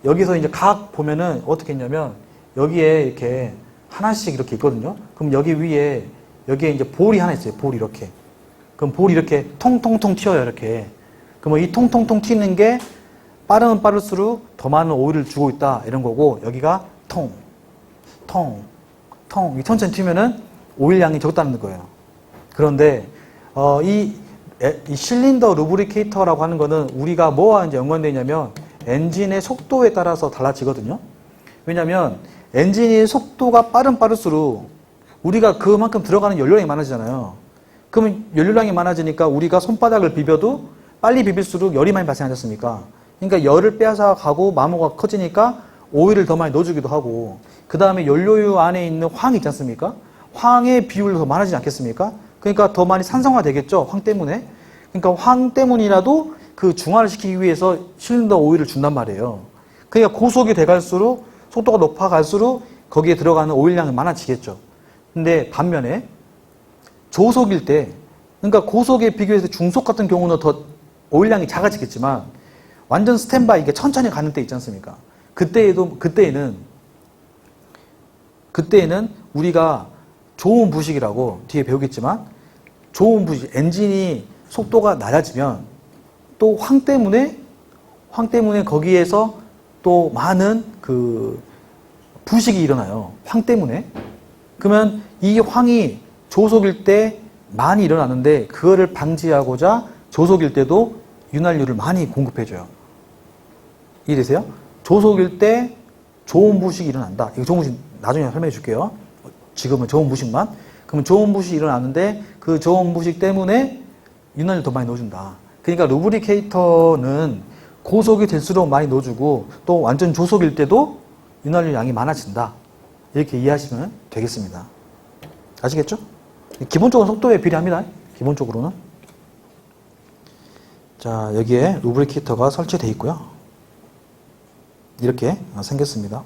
여기서 이제 각 보면은 어떻게 했냐면 여기에 이렇게 하나씩 이렇게 있거든요. 그럼 여기 위에 여기에 이제 볼이 하나 있어요. 볼이 이렇게. 그럼 볼이 이렇게 통통통 튀어요. 이렇게. 그러면 이 통통통 튀는 게 빠르면 빠를수록 더 많은 오일을 주고 있다 이런 거고 여기가 통. 이 천천히 튀면은 오일량이 적다는 거예요. 그런데 이 실린더 루브리케이터라고 하는 거는 우리가 뭐와 이제 연관되어 있냐면 엔진의 속도에 따라서 달라지거든요. 왜냐하면 엔진의 속도가 빠를수록 우리가 그만큼 들어가는 연료량이 많아지잖아요. 그러면 연료량이 많아지니까 우리가 손바닥을 비벼도 빨리 비빌수록 열이 많이 발생하지 않습니까? 그러니까 열을 빼앗아 가고 마모가 커지니까 오일을 더 많이 넣어주기도 하고, 그 다음에 연료유 안에 있는 황 있지 않습니까? 황의 비율도 더 많아지지 않겠습니까? 그러니까 더 많이 산성화 되겠죠, 황 때문에. 그러니까 황 때문이라도 그 중화를 시키기 위해서 실린더 오일을 준단 말이에요. 그러니까 고속이 돼갈수록, 속도가 높아갈수록 거기에 들어가는 오일량이 많아지겠죠. 근데 반면에 조속일 때, 그러니까 고속에 비교해서 중속 같은 경우는 더 오일량이 작아지겠지만 완전 스탠바이, 이게 천천히 가는 때 있지 않습니까? 그때에는 우리가 좋은 부식이라고 뒤에 배우겠지만, 좋은 부식, 엔진이 속도가 낮아지면 또 황 때문에 거기에서 또 많은 그 부식이 일어나요. 황 때문에. 그러면 이 황이 조속일 때 많이 일어나는데 그거를 방지하고자 조속일 때도 윤활유를 많이 공급해줘요. 이해되세요? 조속일 때 좋은 부식이 일어난다. 이거 좋은 부식 나중에 설명해 줄게요. 지금은 좋은 부식만. 그러면 좋은 부식이 일어나는데 그 좋은 부식 때문에 윤활유 더 많이 넣어준다. 그러니까 루브리케이터는 고속이 될수록 많이 넣어주고 또 완전 조속일 때도 윤활유 양이 많아진다. 이렇게 이해하시면 되겠습니다. 아시겠죠? 기본적으로 속도에 비례합니다. 기본적으로는. 자, 여기에 루브리케이터가 설치되어 있고요. 이렇게 생겼습니다.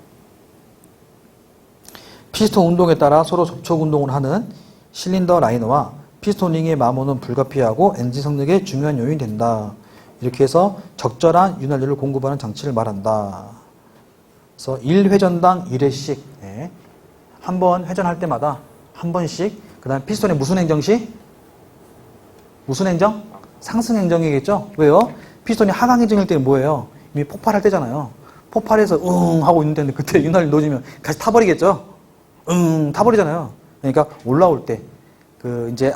피스톤 운동에 따라 서로 접촉 운동을 하는 실린더 라이너와 피스토닝의 마모는 불가피하고 엔진 성능에 중요한 요인이 된다. 이렇게 해서 적절한 윤활유를 공급하는 장치를 말한다. 그래서 1회전당 1회씩, 예. 한 번 회전할 때마다 한 번씩, 그 다음에 피스톤의 무슨 행정시? 무슨 행정? 상승 행정이겠죠? 왜요? 피스톤이 하강 행정일 때는 뭐예요? 이미 폭발할 때잖아요. 폭발해서 하고 있는데 그때 윤활유 넣어주면 같이 타버리겠죠? 타버리잖아요. 그러니까 올라올 때, 이제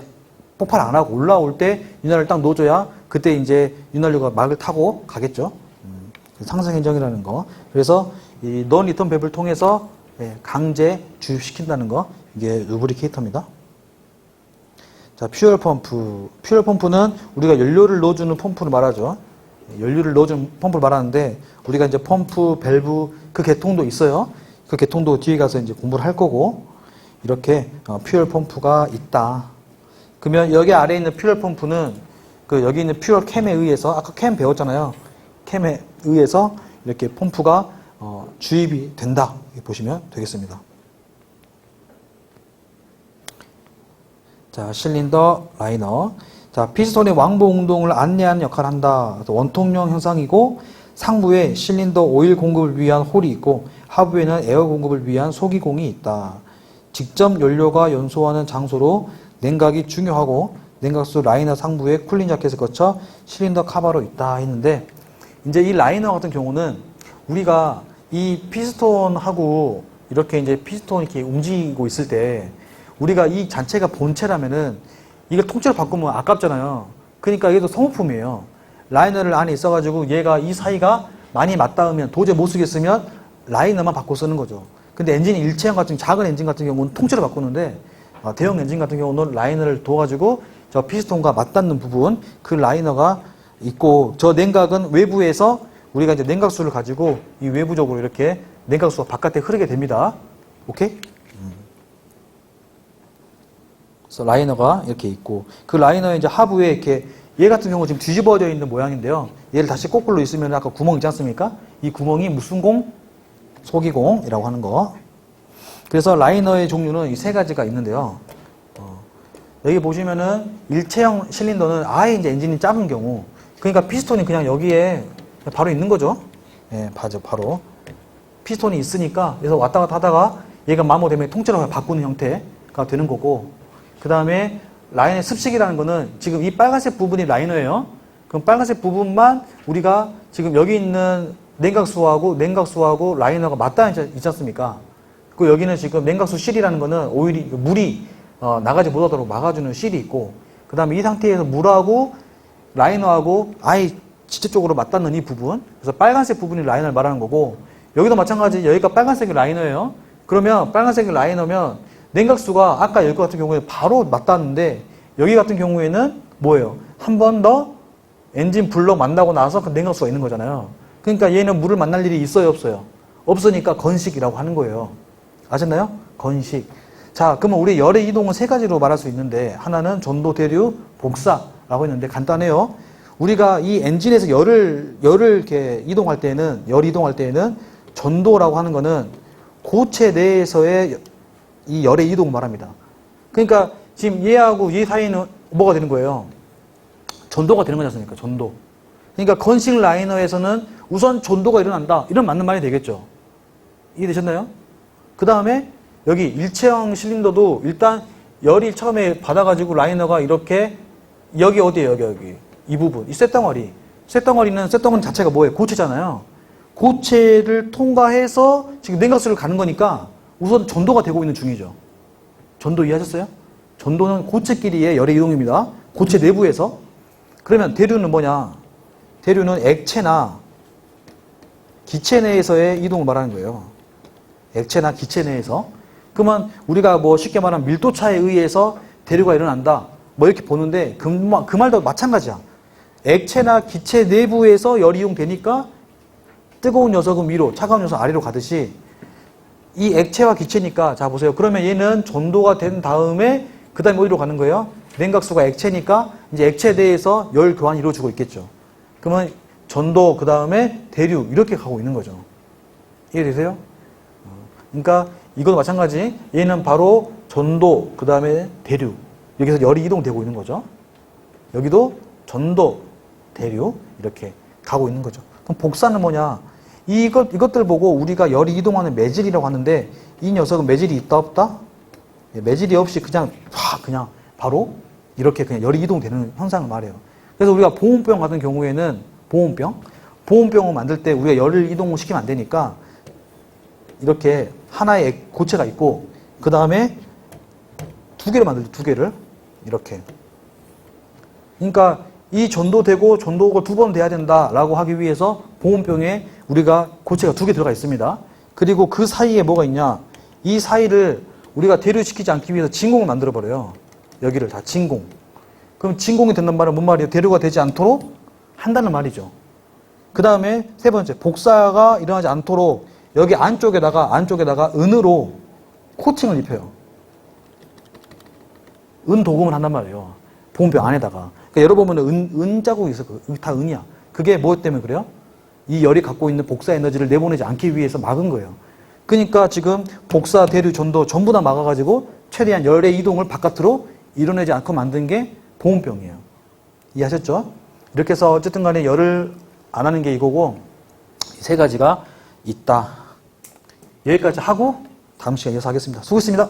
폭발 안 하고 올라올 때 윤활유를 딱 넣어줘야 그때 이제 윤활유가 막을 타고 가겠죠. 상승 행정이라는 거. 그래서 이 non-return 밸브를 통해서 강제 주입시킨다는 거. 이게 루브리케이터입니다. 자, 퓨얼 펌프. 퓨얼 펌프는 우리가 연료를 넣어주는 펌프를 말하죠. 연료를 넣어주는 펌프를 말하는데 우리가 이제 펌프, 밸브 그 계통도 있어요. 그 계통도 뒤에 가서 이제 공부를 할 거고, 이렇게 퓨얼 펌프가 있다. 그러면 여기 아래에 있는 퓨얼 펌프는 여기 있는 퓨얼 캠에 의해서, 아까 캠 배웠잖아요. 캠에 의해서 이렇게 펌프가 주입이 된다. 이렇게 보시면 되겠습니다. 자, 실린더 라이너. 자, 피스톤의 왕복 운동을 안내하는 역할을 한다. 원통형 형상이고 상부에 실린더 오일 공급을 위한 홀이 있고 하부에는 에어 공급을 위한 소기공이 있다. 직접 연료가 연소하는 장소로 냉각이 중요하고 냉각수 라이너 상부에 쿨링 자켓을 거쳐 실린더 카바로 있다 했는데, 이제 이 라이너 같은 경우는 우리가 이 피스톤하고 이렇게 이제 피스톤이 이렇게 움직이고 있을 때 우리가 이 자체가 본체라면은 이걸 통째로 바꾸면 아깝잖아요. 그러니까 이게 또 소모품이에요. 라이너를 안에 있어가지고 얘가 이 사이가 많이 맞닿으면 도저히 못 쓰겠으면 라이너만 바꿔 쓰는 거죠. 근데 엔진이 일체형 같은 작은 엔진 같은 경우는 통째로 바꾸는데 대형 엔진 같은 경우는 라이너를 둬가지고 저 피스톤과 맞닿는 부분, 그 라이너가 있고, 저 냉각은 외부에서 우리가 이제 냉각수를 가지고 이 외부적으로 이렇게 냉각수가 바깥에 흐르게 됩니다. 오케이? 그래서 라이너가 이렇게 있고, 그 라이너의 이제 하부에 이렇게, 얘 같은 경우 지금 뒤집어져 있는 모양인데요. 얘를 다시 거꾸로 있으면 아까 구멍 있지 않습니까? 이 구멍이 무슨 공? 소기공이라고 하는 거. 그래서 라이너의 종류는 이 세 가지가 있는데요. 여기 보시면은 일체형 실린더는 아예 이제 엔진이 작은 경우, 그러니까 피스톤이 그냥 여기에 바로 있는 거죠. 예, 바로 피스톤이 있으니까, 그래서 왔다 갔다 하다가 얘가 마모되면 통째로 바꾸는 형태가 되는 거고, 그 다음에 라이너의 습식이라는 거는 지금 이 빨간색 부분이 라이너예요. 그럼 빨간색 부분만 우리가 지금 여기 있는 냉각수하고 라이너가 맞닿아 있지 않습니까? 그 여기는 지금 냉각수 실이라는 거는 오일이 물이 나가지 못하도록 막아주는 실이 있고, 그 다음에 이 상태에서 물하고 라이너하고 아예 직접적으로 맞닿는 이 부분, 그래서 빨간색 부분이 라이너를 말하는 거고, 여기도 마찬가지 여기가 빨간색이 라이너예요. 그러면 빨간색이 라이너면 냉각수가 아까 여기 같은 경우에 바로 맞닿았는데, 여기 같은 경우에는 뭐예요? 한 번 더 엔진 블럭 만나고 나서 그 냉각수가 있는 거잖아요. 그러니까 얘는 물을 만날 일이 있어요, 없어요? 없으니까 건식이라고 하는 거예요. 아셨나요? 건식. 자, 그러면 우리 열의 이동은 세 가지로 말할 수 있는데, 하나는 전도, 대류, 복사라고 했는데 간단해요. 우리가 이 엔진에서 열을 이렇게 이동할 때는, 열 이동할 때에는 전도라고 하는 거는 고체 내에서의 이 열의 이동을 말합니다. 그러니까 지금 얘하고 얘 사이는 뭐가 되는 거예요? 전도가 되는 거지 않습니까? 전도. 그러니까 건식 라이너에서는 우선 전도가 일어난다. 이런 맞는 말이 되겠죠. 이해되셨나요? 그 다음에 여기 일체형 실린더도 일단 열이 처음에 받아가지고 라이너가 이렇게 여기 어디에요? 여기. 이 부분. 이 쇳덩어리. 쇳덩어리 자체가 뭐예요? 고체잖아요. 고체를 통과해서 지금 냉각수를 가는 거니까 우선 전도가 되고 있는 중이죠. 전도 이해하셨어요? 전도는 고체끼리의 열의 이동입니다. 고체 내부에서. 그러면 대류는 뭐냐? 대류는 액체나 기체 내에서의 이동을 말하는 거예요. 액체나 기체 내에서. 그러면 우리가 뭐 쉽게 말하면 밀도차에 의해서 대류가 일어난다. 뭐 이렇게 보는데 그 말도 마찬가지야. 액체나 기체 내부에서 열이 이용되니까 뜨거운 녀석은 위로, 차가운 녀석은 아래로 가듯이 이 액체와 기체니까, 자 보세요. 그러면 얘는 전도가 된 다음에 그 다음에 어디로 가는 거예요? 냉각수가 액체니까 이제 액체 내에서 열 교환이 이루어지고 있겠죠. 그러면 전도, 그 다음에 대류 이렇게 가고 있는 거죠. 이해되세요? 그러니까 이것도 마찬가지. 얘는 바로 전도, 그 다음에 대류. 여기서 열이 이동되고 있는 거죠. 여기도 전도, 대류 이렇게 가고 있는 거죠. 그럼 복사는 뭐냐? 이것들 보고 우리가 열이 이동하는 매질이라고 하는데, 이 녀석은 매질이 있다 없다? 매질이 없이 그냥 바로 이렇게 그냥 열이 이동되는 현상을 말해요. 그래서 우리가 보온병 같은 경우에는 보온병을 만들 때 우리가 열을 이동시키면 안 되니까 이렇게 하나의 고체가 있고, 그 다음에 두 개를 만들죠. 두 개를 이렇게. 그러니까 이 전도되고 전도가 두 번 돼야 된다라고 하기 위해서 보온병에 우리가 고체가 두 개 들어가 있습니다. 그리고 그 사이에 뭐가 있냐? 이 사이를 우리가 대류시키지 않기 위해서 진공을 만들어 버려요. 여기를 다 진공. 그럼 진공이 된다는 말은 뭔 말이에요? 대류가 되지 않도록 한다는 말이죠. 그 다음에 세 번째, 복사가 일어나지 않도록 여기 안쪽에다가 은으로 코팅을 입혀요. 은 도금을 한단 말이에요. 보온병 안에다가. 그러니까 여러분 보면 은 자국이 있어. 다 은이야. 그게 뭐 때문에 그래요? 이 열이 갖고 있는 복사 에너지를 내보내지 않기 위해서 막은 거예요. 그러니까 지금 복사, 대류, 전도 전부 다 막아가지고 최대한 열의 이동을 바깥으로 이뤄내지 않고 만든 게 보온병이에요. 이해하셨죠? 이렇게 해서 어쨌든 간에 열을 안 하는 게 이거고, 이 세 가지가 있다. 여기까지 하고 다음 시간에 이어서 하겠습니다. 수고했습니다.